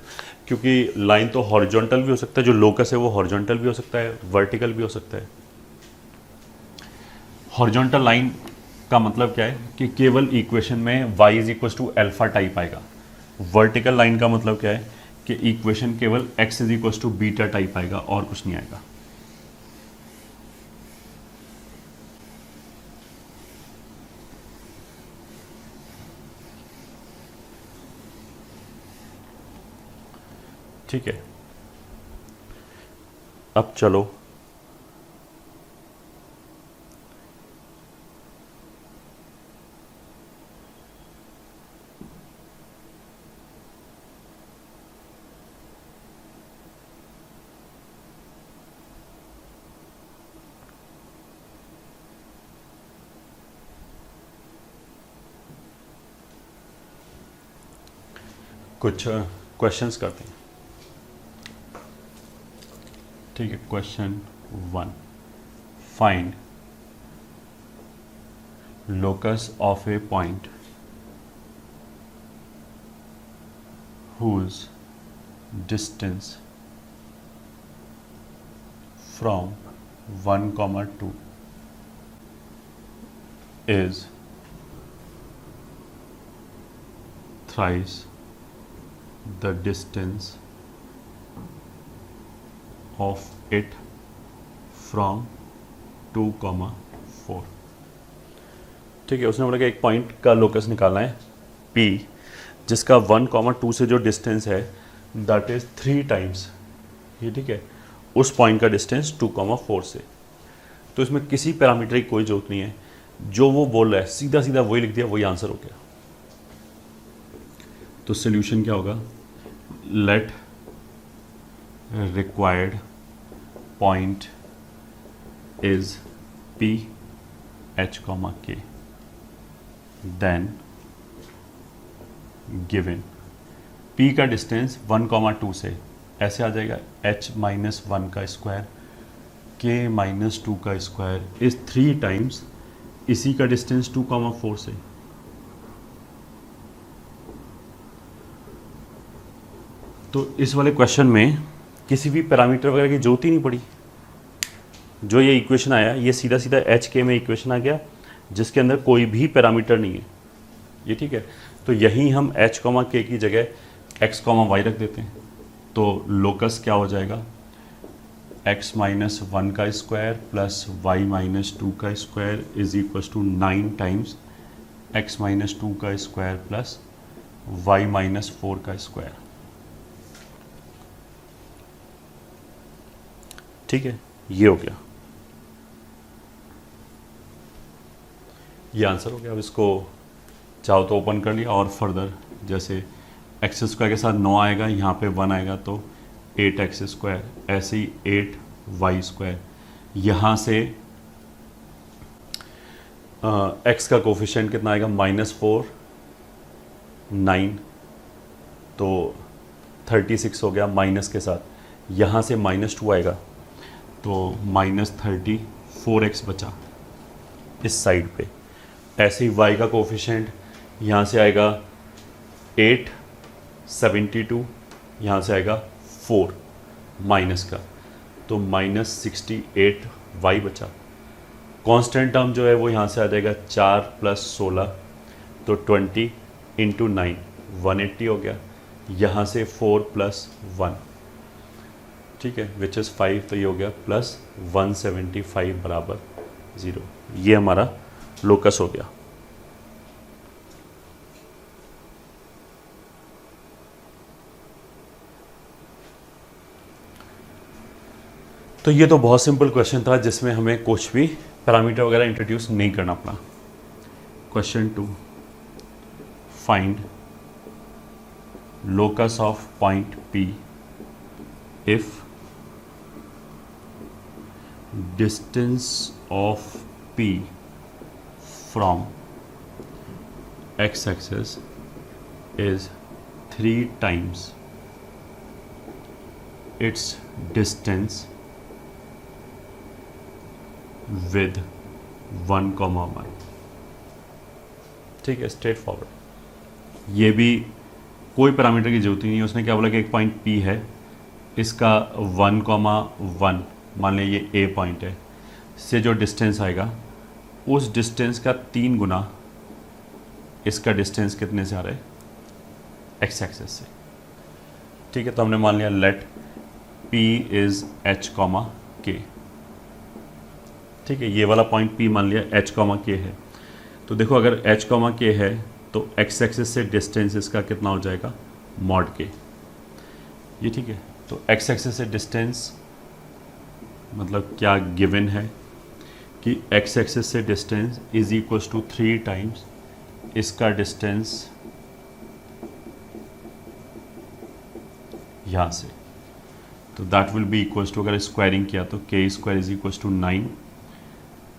क्योंकि लाइन तो हॉरिजॉन्टल भी हो सकता है, जो लोकस है वो हॉरिजॉन्टल भी हो सकता है, वर्टिकल भी हो सकता है. हॉरिजॉन्टल लाइन का मतलब क्या है कि केवल इक्वेशन में y = अल्फा टाइप आएगा. वर्टिकल लाइन का मतलब क्या है कि इक्वेशन केवल x = बीटा टाइप आएगा और कुछ नहीं आएगा. ठीक है, अब चलो कुछ क्वेश्चंस करते हैं. ठीक है, question 1. Find locus of a point whose distance from 1, 2 is thrice the distance of it from 2,4। ठीक है, उसने बोला कि एक पॉइंट का लोकस निकालना है P, जिसका 1,2 से जो डिस्टेंस है दैट इज 3 टाइम्स, ये ठीक है, उस पॉइंट का डिस्टेंस 2,4 से। तो इसमें किसी पैरामीटर की कोई जरूरत नहीं है, जो वो बोल रहा है सीधा सीधा वही लिख दिया, वही आंसर हो गया। तो सोल्यूशन क्या होगा, let required point is P H, K, then given P का डिस्टेंस 1,2 से ऐसे आ जाएगा H माइनस 1 का स्क्वायर K माइनस 2 का स्क्वायर इज 3 टाइम्स इसी का डिस्टेंस 2,4 से। तो इस वाले क्वेश्चन में किसी भी पैरामीटर वगैरह की जरूरत ही नहीं पड़ी। जो ये इक्वेशन आया ये सीधा सीधा एच के में इक्वेशन आ गया, जिसके अंदर कोई भी पैरामीटर नहीं है, ये ठीक है। तो यहीं हम h, k की जगह x, y रख देते हैं। तो लोकस क्या हो जाएगा, x माइनस 1 का स्क्वायर प्लस y माइनस 2 का square is equal to 9 times x minus 2 का स्क्वायर प्लस y माइनस 4 का स्क्वायर। ठीक है, ये हो गया, ये आंसर हो गया। अब इसको चाहो तो ओपन कर लिया और फर्दर जैसे एक्स स्क्वायर के साथ 9 आएगा, यहाँ पे 1 आएगा तो 8x स्क्वायर, ऐसे ही 8y स्क्वायर। यहाँ से x का कोफिशिएंट कितना आएगा, -4, 9 तो 36 हो गया माइनस के साथ। यहाँ से -2 आएगा तो -34x बचा इस साइड पे। ऐसे ही y का कोफिशिएंट यहाँ से आएगा 8, 72, यहाँ से आएगा 4 माइनस का, तो -68y बचा। कांस्टेंट टर्म जो है वो यहाँ से आ जाएगा 4 + 16 तो 20 × 9 180 हो गया। यहाँ से 4 + 1 ठीक है विच इज़ 5, तो ये हो गया +175 बराबर 0। ये हमारा लोकस हो गया। तो ये तो बहुत सिंपल क्वेश्चन था जिसमें हमें कुछ भी पैरामीटर वगैरह इंट्रोड्यूस नहीं करना पड़ा। Question 2, find locus of point P if distance of P from x-axis is 3 times its distance with 1,1। ठीक है, स्ट्रेट फॉरवर्ड। ये भी कोई पैरामीटर की जरूरत ही नहीं है। उसने क्या बोला कि एक पॉइंट P है, इसका 1,1 मान लें ये A पॉइंट है, से जो डिस्टेंस आएगा उस डिस्टेंस का 3 गुना इसका डिस्टेंस कितने से आ रहा है, एक्स एक्सेस से। ठीक है, तो हमने मान लिया let P is H, K। ठीक है, ये वाला पॉइंट P मान लिया H, K है। तो देखो अगर H, K है तो एक्स एक्सेस से डिस्टेंस इसका कितना हो जाएगा, मॉड K। ये ठीक है, तो एक्स एक्सेस से डिस्टेंस मतलब क्या गिवन है कि एक्स एक्सेस से distance is equals to 3 times इसका डिस्टेंस यहाँ से, तो that will be equals to, अगर स्क्वायरिंग किया तो k square is equals to 9,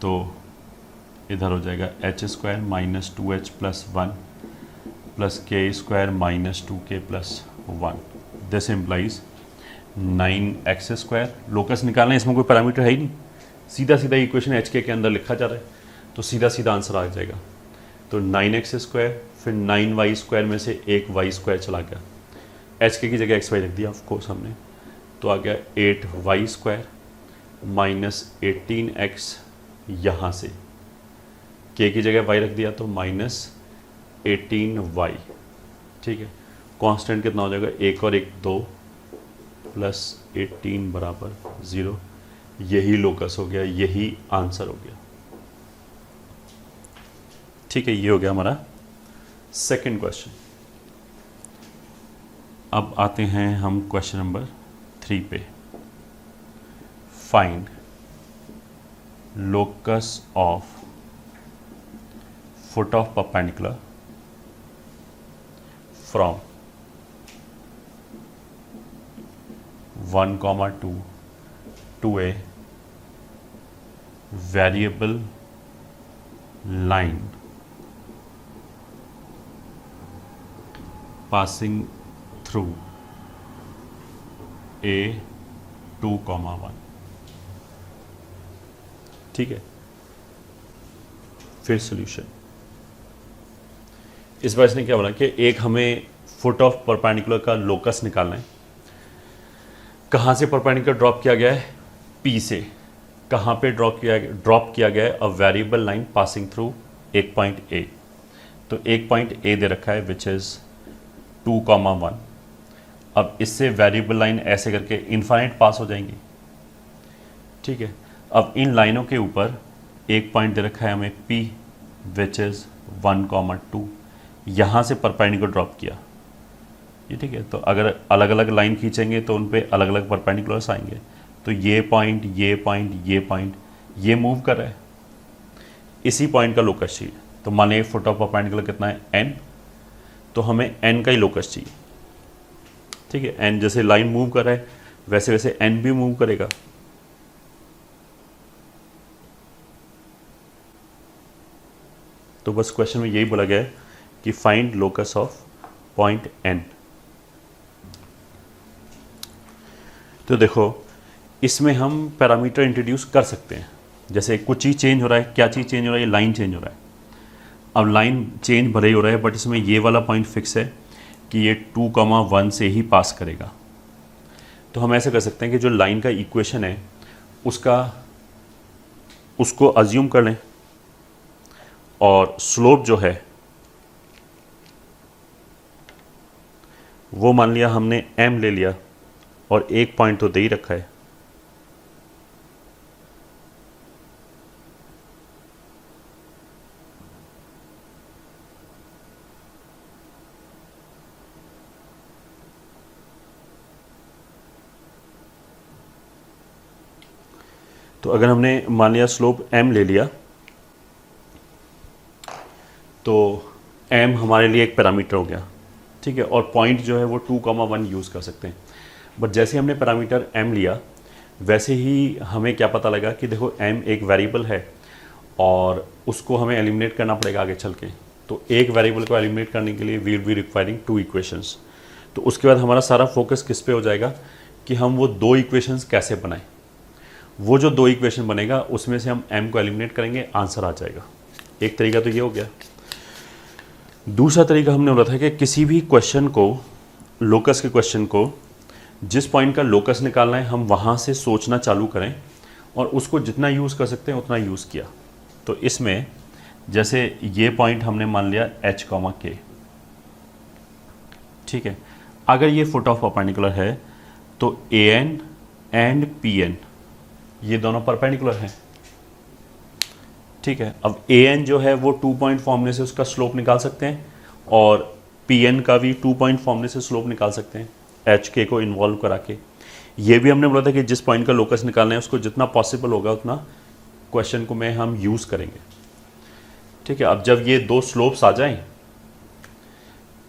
तो इधर हो जाएगा h square minus 2h plus 1 plus k square minus 2k plus 1। This implies 9x square. Locus निकालना है, इसमें कोई पैरामीटर है ही नहीं, सीधा सीधा इक्वेशन एच के अंदर लिखा जा रहा है, तो सीधा सीधा आंसर आ जाएगा। तो 9x स्क्वायर फिर 9y स्क्वायर में से एक y स्क्वायर चला गया, एच के की जगह xy रख दिया ऑफ कोर्स हमने, तो आ गया 8y स्क्वायर माइनस 18x, यहाँ से k की जगह y रख दिया तो -18y। ठीक है, कांस्टेंट कितना हो जाएगा, 1 और 1 2 प्लस 18 बराबर 0। यही लोकस हो गया, यही आंसर हो गया। ठीक है, ये हो गया हमारा सेकंड क्वेश्चन। अब आते हैं हम क्वेश्चन नंबर 3 पे। Find locus of foot of perpendicular from 1, 2 to a variable line passing through a 2, 1। ठीक है, फिर सॉल्यूशन। इस बार इसने क्या बोला कि एक हमें फुट ऑफ परपेंडिकुलर का लोकस निकालना है। कहाँ से परपेंडिकुलर ड्रॉप किया गया है, पी से। कहाँ पे ड्रॉप किया गया है, a variable line passing through एक पॉइंट ए। तो एक पॉइंट ए दे रखा है विच इज़ 2, 1। अब इससे वेरिएबल लाइन ऐसे करके इनफाइनाइट पास हो जाएंगी। ठीक है, अब इन लाइनों के ऊपर एक पॉइंट दे रखा है हमें P विच इज़ 1, 2। यहाँ से परपेंडिकुलर ड्रॉप किया ये। ठीक है, तो अगर अलग अलग लाइन खींचेंगे तो उन पे अलग अलग परपेंडिकुलर्स आएंगे। तो ये पॉइंट, ये पॉइंट, ये पॉइंट, ये मूव कर रहा है, इसी पॉइंट का लोकस चाहिए। तो मान लीजिए फुट ऑफ परपेंडिकुलर कितना है, n। तो हमें n का ही लोकस चाहिए। ठीक है, n जैसे लाइन मूव कर रहा है वैसे वैसे n भी मूव करेगा। तो बस क्वेश्चन में यही बोला गया है कि find locus of point n। तो देखो, इसमें हम पैरामीटर इंट्रोड्यूस कर सकते हैं। जैसे कुछ चीज़ चेंज हो रहा है, क्या चीज़ चेंज हो रहा है, ये लाइन चेंज हो रहा है। अब लाइन चेंज भले ही हो रहा है बट इसमें ये वाला पॉइंट फिक्स है कि ये 2, 1 से ही पास करेगा। तो हम ऐसे कर सकते हैं कि जो लाइन का इक्वेशन है उसको अज्यूम कर लें, और स्लोप जो है वो मान लिया हमने m ले लिया, और एक पॉइंट तो दे ही रखा है। तो अगर हमने मान लिया स्लोप m ले लिया तो m हमारे लिए एक पैरामीटर हो गया। ठीक है, और पॉइंट जो है वो 2, 1 यूज़ कर सकते हैं। बट जैसे हमने पैरामीटर m लिया वैसे ही हमें क्या पता लगा कि देखो m एक वेरिएबल है और उसको हमें एलिमिनेट करना पड़ेगा आगे चल के। तो एक वेरिएबल को एलिमिनेट करने के लिए वील बी रिक्वायरिंग 2 इक्वेशंस। तो उसके बाद हमारा सारा फोकस किस पे हो जाएगा कि हम वो 2 इक्वेशंस कैसे बनाएं। वो जो 2 इक्वेशन बनेगा उसमें से हम m को एलिमिनेट करेंगे, आंसर आ जाएगा। एक तरीका तो ये हो गया। दूसरा तरीका हमने बोला था कि किसी भी क्वेश्चन को, लोकस के क्वेश्चन को, जिस पॉइंट का लोकस निकालना है हम वहाँ से सोचना चालू करें और उसको जितना यूज़ कर सकते हैं उतना यूज़ किया। तो इसमें जैसे ये पॉइंट हमने मान लिया h, k। ठीक है, अगर ये फुट ऑफ परपेंडिकुलर है तो an एंड pn ये दोनों परपेंडिकुलर हैं। ठीक है, अब an जो है वो 2 पॉइंट फॉर्मूले से उसका स्लोप निकाल सकते हैं और pn का भी 2 पॉइंट फॉर्मूले से स्लोप निकाल सकते हैं एच के को इन्वॉल्व करा के। ये भी हमने बोला था कि जिस पॉइंट का लोकस निकालना है उसको जितना पॉसिबल होगा उतना क्वेश्चन को में हम यूज़ करेंगे। ठीक है, अब जब ये 2 स्लोप्स आ जाएं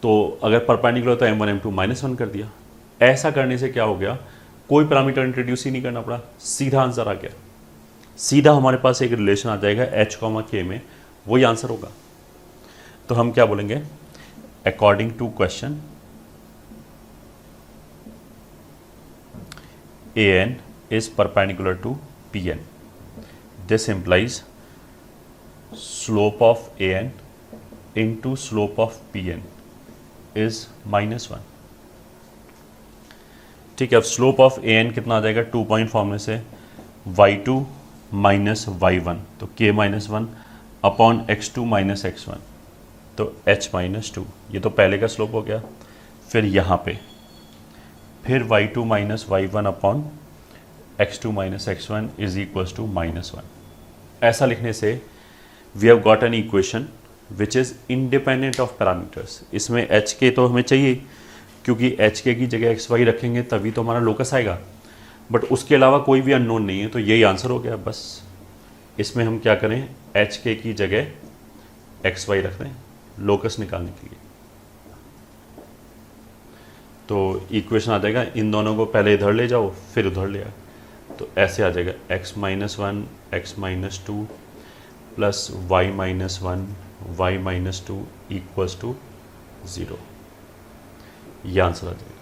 तो अगर परपेंडिकुलर तो m1 m2 -1 कर दिया। ऐसा करने से क्या हो गया, कोई पैरामीटर इंट्रोड्यूस ही नहीं करना पड़ा, सीधा आंसर आ गया। सीधा हमारे पास एक रिलेशन आ जाएगा h, k में, वही आंसर होगा। तो हम क्या बोलेंगे, according to question an is perpendicular to pn. This implies slope of an into slope of pn is -1. ठीक है, अब स्लोप ऑफ an कितना आ जाएगा, 2 पॉइंट फॉर्मूले से y2 माइनस y1, तो k -1 upon x2 minus x1, तो h -2। ये तो पहले का स्लोप हो गया। फिर यहाँ पे, फिर y2 minus y1 upon x2 minus x1 is equals to -1। ऐसा लिखने से we have got an equation which is independent of parameters. इसमें एच के तो हमें चाहिए, क्योंकि एच के की जगह एक्स वाई रखेंगे तभी तो हमारा लोकस आएगा, बट उसके अलावा कोई भी अननोन नहीं है, तो यही आंसर हो गया बस। इसमें हम क्या करें, एच के की जगह एक्स वाई रख दें लोकस निकालने के लिए। तो इक्वेशन आ जाएगा, इन दोनों को पहले इधर ले जाओ फिर उधर ले आओ, तो ऐसे आ जाएगा x minus 1 x minus 2 plus y minus 1 y minus 2 equals to 0। ये आंसर आ जाएगा।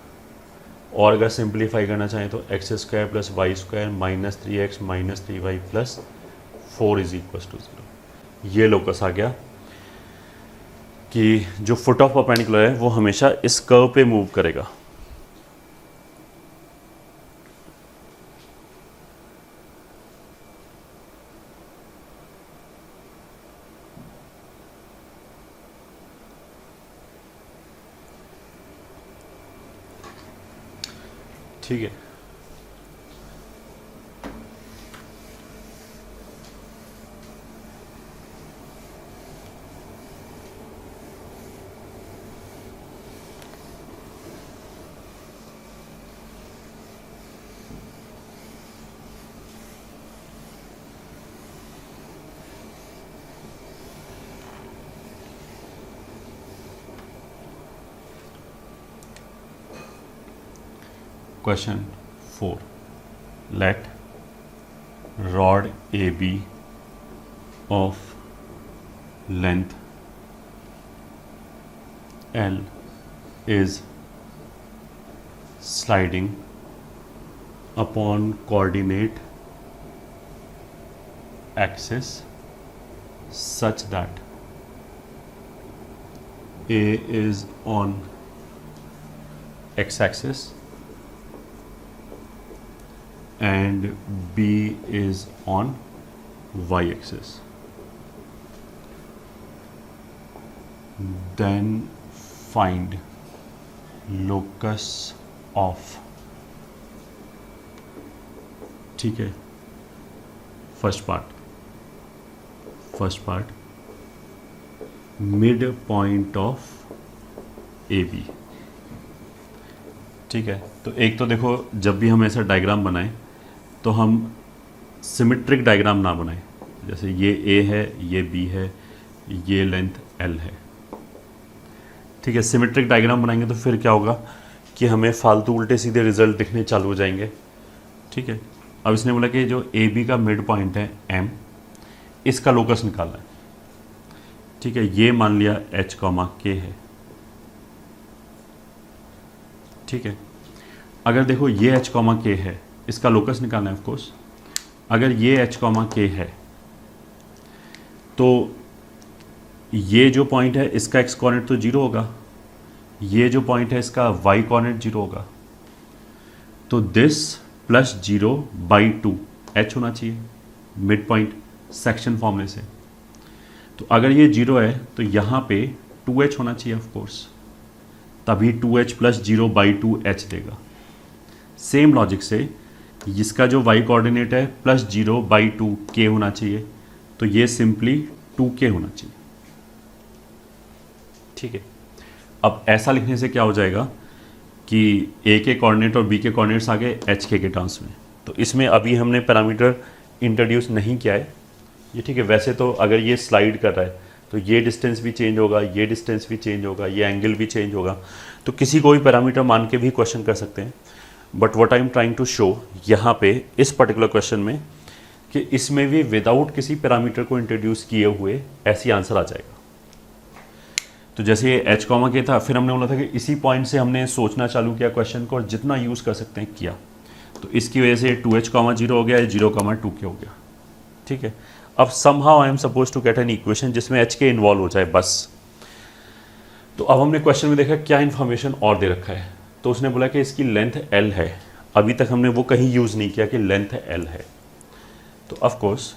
और अगर सिंप्लीफाई करना चाहें तो x square plus Y square minus 3x minus 3y plus 4 is equals to 0। ये लोकस आ गया कि जो फुट ऑफ परपेंडिकुलर है वो हमेशा इस कर्व पे मूव करेगा। ठीक है, Question 4. Let rod AB of length L is sliding upon coordinate axis such that A is on x-axis and B is on y-axis. Then find locus of, ठीक है, first part midpoint of A B. ठीक है, तो एक तो देखो, जब भी हम ऐसा डायग्राम बनाएं तो हम सिमेट्रिक डायग्राम ना बनाएं। जैसे ये ए है, ये बी है, ये लेंथ एल है। ठीक है, सिमेट्रिक डायग्राम बनाएंगे तो फिर क्या होगा कि हमें फालतू उल्टे सीधे रिजल्ट दिखने चालू हो जाएंगे। ठीक है, अब इसने बोला कि जो ए बी का मिड पॉइंट है एम, इसका लोकस निकालना है। ठीक है, ये मान लिया एच कॉमा के है। ठीक है, अगर देखो ये एच कॉमा के है, इसका लोकस निकालना है ऑफ कोर्स। अगर ये एच कॉमा के है तो ये जो पॉइंट है इसका एक्स कोऑर्डिनेट तो 0 होगा, ये जो पॉइंट है इसका वाई कोऑर्डिनेट 0 होगा। तो दिस प्लस 0/2 एच होना चाहिए मिड पॉइंट सेक्शन फॉर्मूले से। तो अगर ये 0 है तो यहाँ पे 2h होना चाहिए ऑफ कोर्स, तभी 2h प्लस 0/2 एच देगा। सेम लॉजिक से इसका जो y कोऑर्डिनेट है प्लस 0/2 के होना चाहिए, तो ये सिंपली 2k होना चाहिए। ठीक है, अब ऐसा लिखने से क्या हो जाएगा कि a के कोऑर्डिनेट और b के कोऑर्डिनेट्स आ गए एच के टर्म्स में। तो इसमें अभी हमने पैरामीटर इंट्रोड्यूस नहीं किया है ये। ठीक है, वैसे तो अगर ये स्लाइड कर रहा है तो ये डिस्टेंस भी चेंज होगा, ये डिस्टेंस भी चेंज होगा, ये एंगल भी चेंज होगा, तो किसी को भी पैरामीटर मान के भी क्वेश्चन कर सकते हैं। But what I am trying to show यहाँ पे इस पर्टिकुलर क्वेश्चन में कि इसमें भी विदाउट किसी पैरामीटर को इंट्रोड्यूस किए हुए ऐसी आंसर आ जाएगा। तो जैसे ये एच कॉमा के था, फिर हमने बोला था कि इसी पॉइंट से हमने सोचना चालू किया क्वेश्चन को, और जितना यूज़ कर सकते हैं किया, तो इसकी वजह से 2h, 0 हो गया, 0, 2k हो गया। ठीक है, अब somehow I am suppose to get an equation जिसमें एच के इन्वॉल्व हो जाए बस। तो अब हमने क्वेश्चन में देखा क्या इन्फॉर्मेशन और दे रखा है। तो उसने बोला कि इसकी लेंथ l है, अभी तक हमने वो कहीं यूज़ नहीं किया कि लेंथ l है। तो of course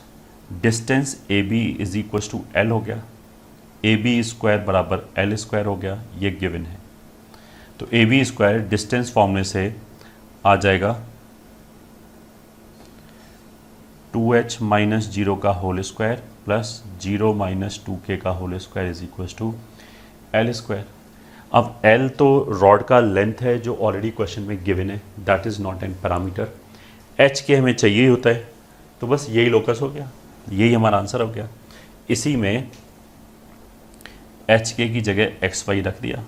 distance A B is equal to L हो गया, ए बी स्क्वायर बराबर एल स्क्वायर हो गया, ये गिवन है। तो ए बी स्क्वायर डिस्टेंस फॉर्मूले से आ जाएगा 2h माइनस जीरो का whole square plus 0 minus 2k का whole square is equal to L square. अब एल तो रॉड का लेंथ है जो ऑलरेडी क्वेश्चन में गिवन है, that is not an parameter. H K हमें चाहिए ही होता है, तो बस यही लोकस हो गया, यही हमारा आंसर हो गया। इसी में एच के की जगह एक्स वाई रख दिया,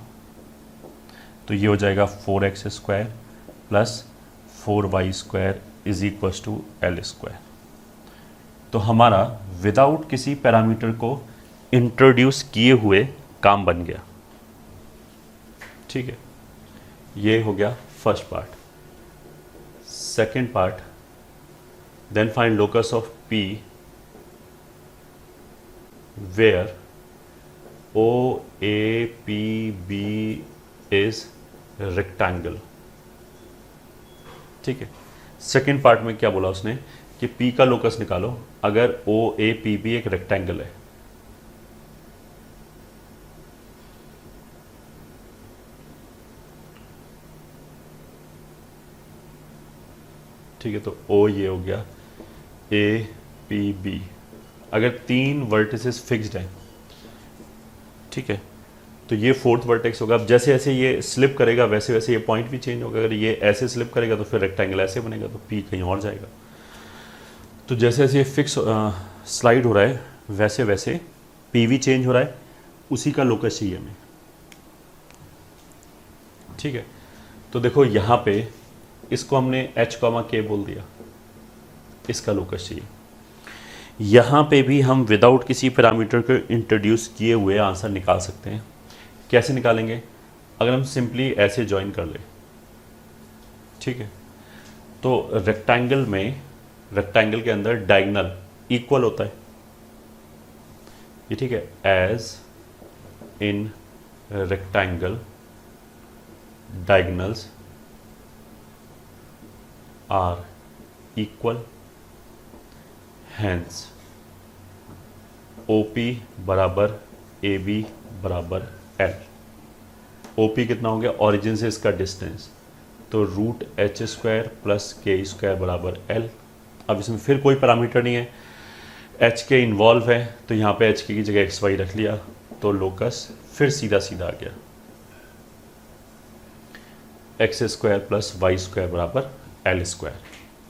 तो ये हो जाएगा 4x square plus 4y square is equal to L square. तो हमारा विदाउट किसी पैरामीटर को इंट्रोड्यूस किए हुए काम बन गया। ठीक है, ये हो गया first part. Second part, then find locus of P where OAPB is rectangle. ठीक है, सेकेंड पार्ट में क्या बोला उसने कि P का लोकस निकालो अगर OAPB एक रेक्टेंगल है। ठीक है, तो O ये हो गया, APB अगर 3 वर्टिसेस फिक्स्ड हैं, ठीक है, तो ये फोर्थ वर्टेक्स होगा। अब जैसे जैसे ये स्लिप करेगा वैसे वैसे ये पॉइंट भी चेंज होगा। अगर ये ऐसे स्लिप करेगा तो फिर रेक्टेंगल ऐसे बनेगा, तो P कहीं और जाएगा। तो जैसे जैसे ये फिक्स स्लाइड हो रहा है वैसे वैसे P भी चेंज हो रहा है, उसी का लोकस चाहिए हमें। ठीक है, तो देखो यहाँ पे इसको हमने h, k बोल दिया, इसका लोकस चाहिए। यहाँ पे भी हम विदाउट किसी पैरामीटर को इंट्रोड्यूस किए हुए आंसर निकाल सकते हैं। कैसे निकालेंगे? अगर हम सिंपली ऐसे ज्वाइन कर लें, ठीक है, तो रेक्टेंगल में, रेक्टेंगल के अंदर डायगोनल इक्वल होता है, ये ठीक है, as in rectangle diagonals are equal, hence OP बराबर AB बराबर L। OP कितना हो गया? ओरिजिन से इसका डिस्टेंस, तो root H square plus K square बराबर L। अब इसमें फिर कोई पैरामीटर नहीं है, एच के इन्वॉल्व है, तो यहाँ पे एच के की जगह एक्स वाई रख लिया, तो लोकस फिर सीधा सीधा आ गया, X square plus Y square बराबर L स्क्वायर।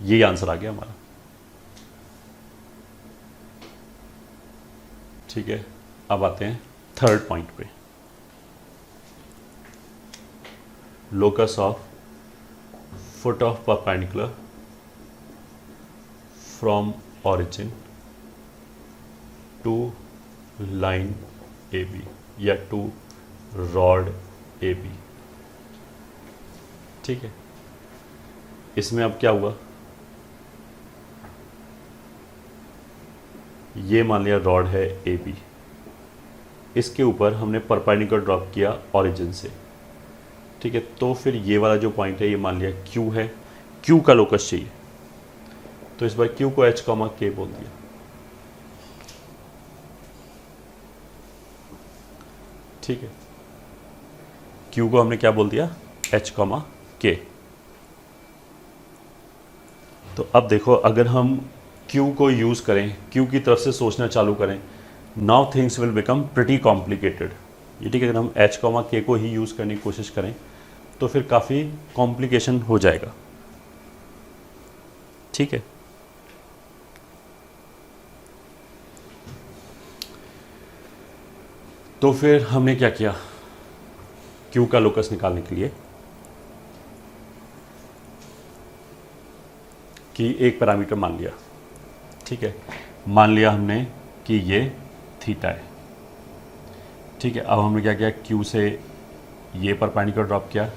यही आंसर आ गया हमारा। ठीक है, अब आते हैं थर्ड पॉइंट पे, locus of foot of perpendicular from origin to line AB या टू रॉड AB। ठीक है, इसमें अब क्या हुआ, ये मान लिया रॉड है AB, इसके ऊपर हमने परपेंडिकुलर ड्रॉप किया ओरिजिन से। ठीक है, तो फिर ये वाला जो पॉइंट है ये मान लिया Q है, Q का लोकस चाहिए, तो इस बार Q को H, K बोल दिया। ठीक है, Q को हमने क्या बोल दिया? H, K। तो अब देखो, अगर हम Q को यूज़ करें, Q की तरफ से सोचना चालू करें, now things will become pretty complicated. ये ठीक है, अगर हम H, K को ही यूज़ करने की कोशिश करें तो फिर काफ़ी कॉम्प्लिकेशन हो जाएगा। ठीक है, तो फिर हमने क्या किया, Q का लोकस निकालने के लिए कि एक पैरामीटर मान लिया। ठीक है, मान लिया हमने कि ये थीटा है। ठीक है, अब हमने क्या किया, Q से ये परपेंडिकुलर ड्रॉप किया।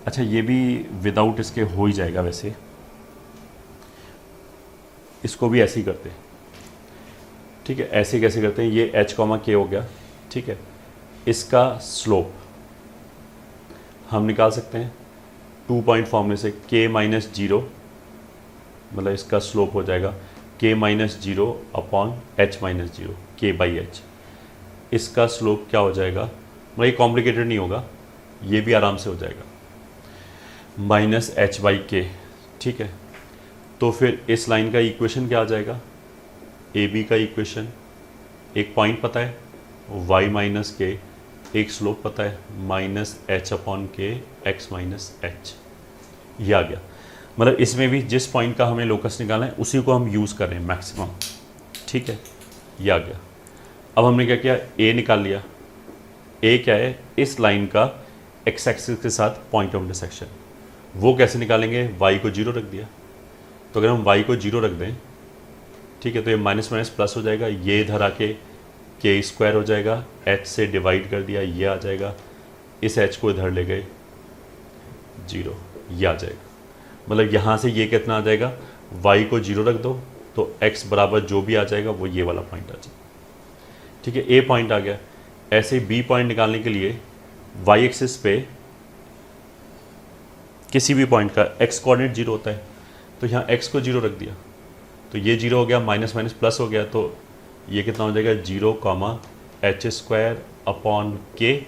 अच्छा, ये भी विदाउट इसके हो ही जाएगा, वैसे इसको भी ऐसे ही करते हैं। ठीक है, ऐसे कैसे करते हैं, ये H, K हो गया। ठीक है, इसका स्लोप हम निकाल सकते हैं 2 पॉइंट फॉर्मूले से, K माइनस 0, मतलब इसका स्लोप हो जाएगा K minus 0 upon H minus 0, K by H। इसका स्लोप क्या हो जाएगा, मतलब ये कॉम्प्लिकेटेड नहीं होगा, ये भी आराम से हो जाएगा, माइनस एच बाई के। ठीक है, तो फिर इस लाइन का इक्वेशन क्या आ जाएगा, ए बी का इक्वेशन, एक पॉइंट पता है y माइनस के, एक स्लोप पता है माइनस एच अपॉन के एक्स माइनस एच, ये आ गया। मतलब इसमें भी जिस पॉइंट का हमें लोकस निकालना है उसी को हम यूज़ कर रहे हैं मैक्सिमम। ठीक है, ये आ गया। अब हमने क्या किया, ए निकाल लिया। ए क्या है, इस लाइन का एक्स एक्सिस के साथ पॉइंट ऑफ इंटरसेक्शन। वो कैसे निकालेंगे, y को 0 रख दिया। तो अगर हम y को 0 रख दें, ठीक है, तो ये माइनस माइनस प्लस हो जाएगा, ये इधर आके के स्क्वायर हो जाएगा, h से डिवाइड कर दिया, ये आ जाएगा, इस h को इधर ले गए 0, ये आ जाएगा। मतलब यहाँ से ये कितना आ जाएगा, y को 0 रख दो तो x बराबर जो भी आ जाएगा वो ये वाला पॉइंट आ जाएगा। ठीक है, a पॉइंट आ गया। ऐसे b पॉइंट निकालने के लिए y एक्सिस पे किसी भी पॉइंट का x कोऑर्डिनेट 0 होता है, तो यहाँ x को 0 रख दिया, तो ये 0 हो गया, माइनस माइनस प्लस हो गया, तो ये कितना हो जाएगा 0 कामा एच स्क्वायर अपॉन के,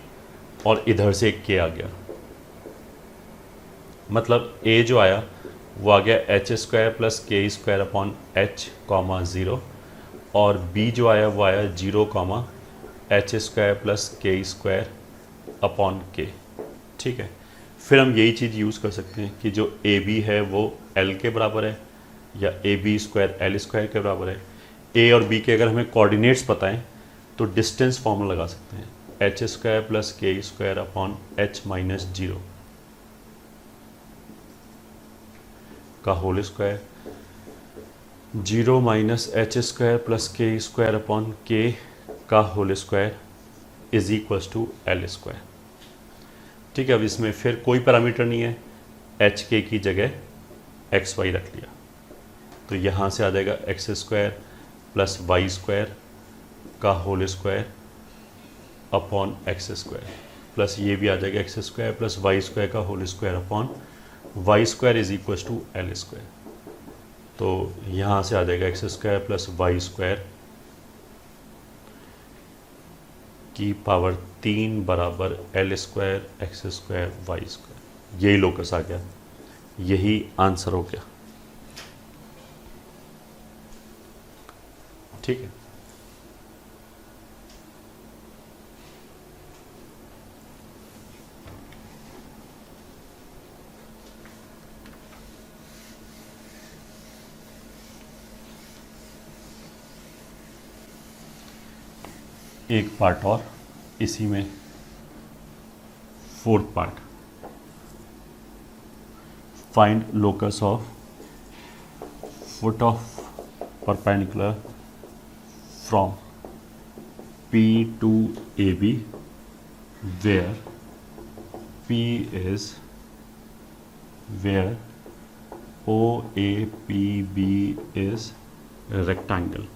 और इधर से एक के आ गया। मतलब a जो आया वो आ गया H square plus K square upon H comma 0, और b जो आया वो आया 0 कामा H square plus K square upon के। ठीक है, फिर हम यही चीज़ यूज़ कर सकते हैं कि जो ए बी है वो एल के बराबर है, या A B square L square के बराबर है। ए और बी के अगर हमें कोऑर्डिनेट्स पता है तो डिस्टेंस फॉर्मूला लगा सकते हैं, H square plus K square upon H minus 0 का whole square, 0 minus H square plus K square upon K का whole square is equals to L square. ठीक है, अब इसमें फिर कोई पैरामीटर नहीं है, एच के की जगह एक्स वाई रख लिया, तो यहाँ से आ जाएगा X square plus Y square का whole square upon X square, plus ये भी आ जाएगा X square plus Y square का whole square upon Y square is equals to L square. तो यहाँ से आ जाएगा X square plus Y square की पावर 3 बराबर L square X square Y square. यही लोकस आ गया, यही आंसर हो गया। ठीक है, एक पार्ट और इसी में, fourth part, find locus of foot of perpendicular from P to AB where P is where OAPB is rectangle।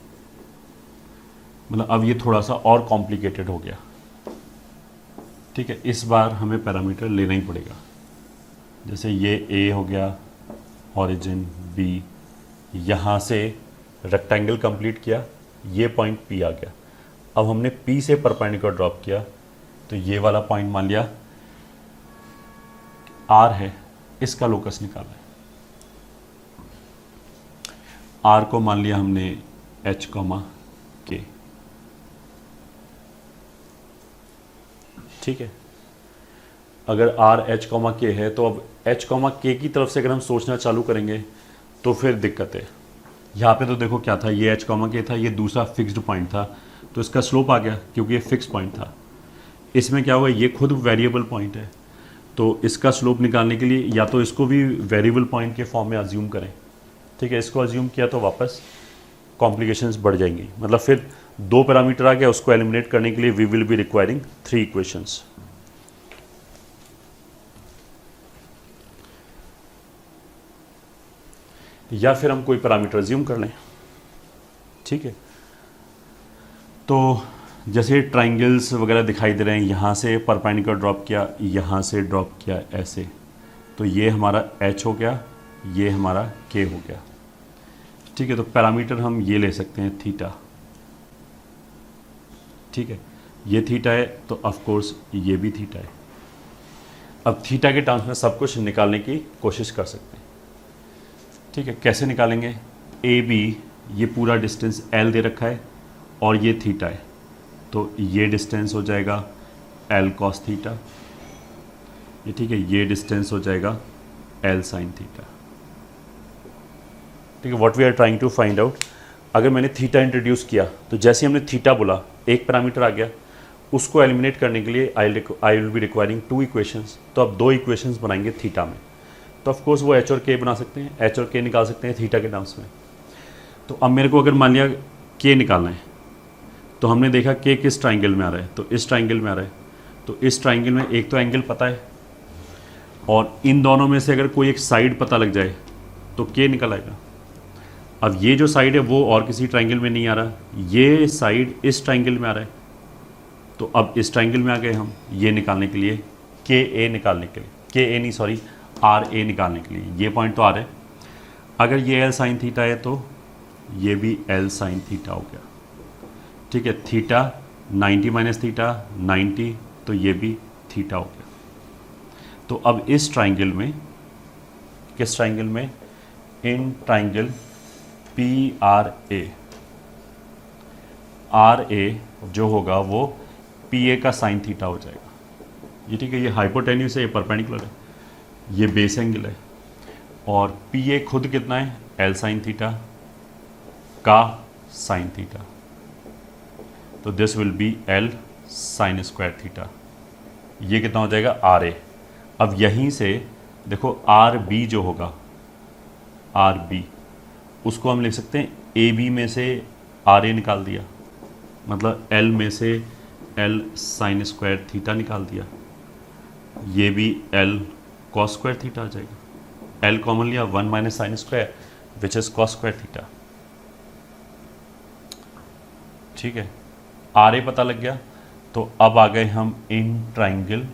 मतलब अब ये थोड़ा सा और कॉम्प्लिकेटेड हो गया। ठीक है, इस बार हमें पैरामीटर लेना ही पड़ेगा। जैसे ये A हो गया, ओरिजिन B, यहाँ से रेक्टेंगल कंप्लीट किया, ये पॉइंट P आ गया। अब हमने P से परपेंडिकुलर ड्रॉप किया, तो ये वाला पॉइंट मान लिया R है, इसका लोकस निकाला है। R को मान लिया हमने H, K। ठीक है, अगर R, H, K है तो अब H, K की तरफ से अगर हम सोचना चालू करेंगे तो फिर दिक्कत है। यहाँ पे तो देखो क्या था, ये H, K था, ये दूसरा फिक्स्ड पॉइंट था, तो इसका स्लोप आ गया क्योंकि ये फिक्स पॉइंट था। इसमें क्या हुआ, ये खुद वेरिएबल पॉइंट है, तो इसका स्लोप निकालने के लिए या तो इसको भी वेरिएबल पॉइंट के फॉर्म में अज्यूम करें। ठीक है, इसको अज्यूम किया तो वापस कॉम्प्लिकेशंस बढ़ जाएंगी। मतलब फिर 2 पैरामीटर आ गया, उसको एलिमिनेट करने के लिए we will be requiring 3 equations. या फिर हम कोई पैरामीटर अज्यूम कर लें। ठीक है, तो जैसे ट्राइंगल्स वगैरह दिखाई दे रहे हैं, यहाँ से परपेंडिकुलर ड्रॉप किया, यहाँ से ड्रॉप किया ऐसे, तो ये हमारा H हो गया, ये हमारा K हो गया। ठीक है, तो पैरामीटर हम ये ले सकते हैं थीटा। ठीक है, ये थीटा है तो ऑफ कोर्स ये भी थीटा है। अब थीटा के टर्म्स में सब कुछ निकालने की कोशिश कर सकते हैं। ठीक है, कैसे निकालेंगे? ए बी, ये पूरा डिस्टेंस एल दे रखा है और ये थीटा है, तो ये डिस्टेंस हो जाएगा एल कॉस थीटा, ये ठीक है, ये डिस्टेंस हो जाएगा एल साइन थीटा। ठीक है, what we are trying to find out, अगर मैंने थीटा इंट्रोड्यूस किया तो जैसे हमने थीटा बोला एक पैरामीटर आ गया, उसको एलिमिनेट करने के लिए I will be requiring 2 equations, तो अब 2 इक्वेशंस बनाएंगे थीटा में, तो ऑफ कोर्स वो एच और के बना सकते हैं, एच और के निकाल सकते हैं थीटा के टर्म्स में। तो अब मेरे को अगर मान लिया के निकालना है, तो हमने देखा के किस ट्राइंगल में आ रहा है, तो इस ट्राइंगल में आ रहा है, तो इस ट्राइंगल में एक तो एंगल पता है और इन दोनों में से अगर कोई एक साइड पता लग जाए तो के निकल आएगा। अब ये जो साइड है वो और किसी ट्राइंगल में नहीं आ रहा, ये साइड इस ट्राइंगल में आ रहा है, तो अब इस ट्राइंगल में आ गए हम ये निकालने के लिए, के ए निकालने के लिए, के ए नहीं सॉरी आर ए निकालने के लिए, ये पॉइंट तो आ रहा है। अगर ये एल साइन थीटा है तो ये भी एल साइन थीटा हो गया। ठीक है, थीटा 90 माइनस थीटा 90, तो ये भी थीटा हो गया। तो अब इस ट्राइंगल में, किस ट्राइंगल में? In triangle P R A जो होगा वो पी ए का साइन थीटा हो जाएगा। ये ठीक है, ये हाइपोटेन्यूस है, ये परपेंडिकुलर है, ये बेस एंगल है, और पी ए खुद कितना है? एल साइन थीटा का साइन थीटा, तो this will be L sine square theta. ये कितना हो जाएगा? R A. अब यहीं से देखो आर बी जो होगा, आर बी, उसको हम लिख सकते हैं ए बी में से आर ए निकाल दिया, मतलब एल में से एल साइन स्क्वायर थीटा निकाल दिया, ये भी एल कॉस स्क्वायर थीटा आ जाएगा। एल कॉमन लिया, 1 minus sine square which is cos square theta. ठीक है, आर ए पता लग गया, तो अब आ गए हम इन ट्राइंगल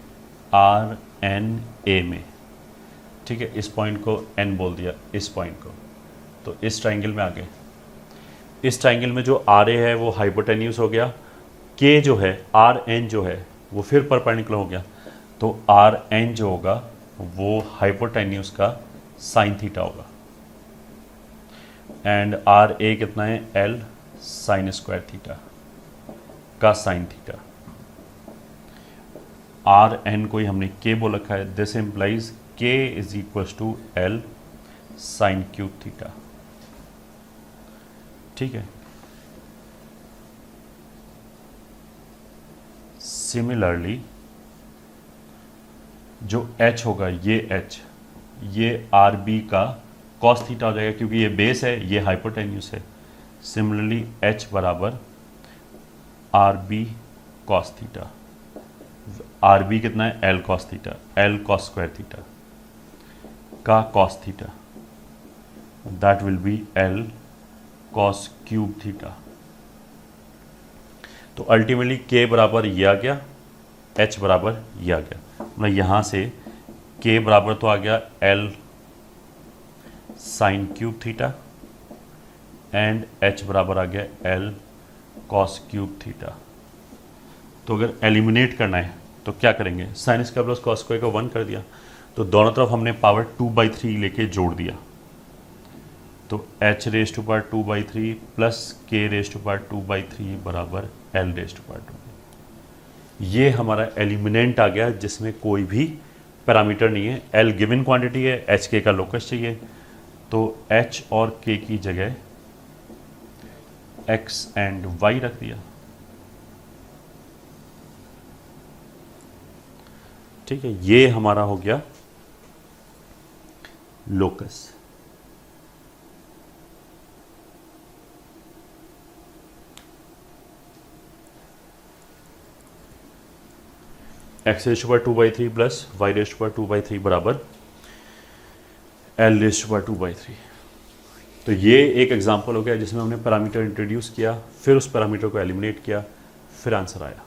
आर एन ए में। ठीक है, इस पॉइंट को एन बोल दिया, इस पॉइंट को, तो इस ट्राइंगल में आ गए। इस ट्राइंगल में जो आर ए है वो हाइपोटेन्यूस हो गया, के जो है आर एन जो है वो फिर परपेंडिकुलर हो गया, तो आर एन जो होगा वो हाइपोटेन्यूस का साइन थीटा होगा, एंड आर ए कितना है? एल साइन स्क्वायर थीटा का साइन थीटा। आर एन को ही हमने के बोल रखा है, this implies K is equal to L sine cube theta. ठीक है, सिमिलरली जो h होगा, ये h, ये आर बी का कॉस थीटा हो जाएगा, क्योंकि ये बेस है, ये हाइपोटेन्यूस है। सिमिलरली h बराबर R B cos theta, R B कितना है? L cos theta, L cos square theta का cos theta, that will be L cos cube theta. तो अल्टीमेटली के बराबर ये आ गया, एच बराबर ये आ गया, मतलब यहाँ से के बराबर तो आ गया L sine cube theta and H बराबर आ गया एल कॉस क्यूब थीटा। तो अगर एलिमिनेट करना है तो क्या करेंगे? Sine square plus cos square को 1 कर दिया, तो दोनों तरफ हमने पावर 2/3 लेके जोड़ दिया, तो h रेज टू पावर 2/3 प्लस k रेज टू पावर 2/3 बराबर l रेज टू पावर 2। ये हमारा एलिमिनेंट आ गया जिसमें कोई भी पैरामीटर नहीं है, l गिवन क्वांटिटी है, h k का लोकस चाहिए, तो h और k की जगह x एंड y रख दिया। ठीक है, ये हमारा हो गया locus. x raise to power 2/3 प्लस y रेज टू पावर 2/3 बराबर l रेज टू पावर 2/3। तो ये एक एग्जांपल हो गया जिसमें हमने पैरामीटर इंट्रोड्यूस किया, फिर उस पैरामीटर को एलिमिनेट किया, फिर आंसर आया।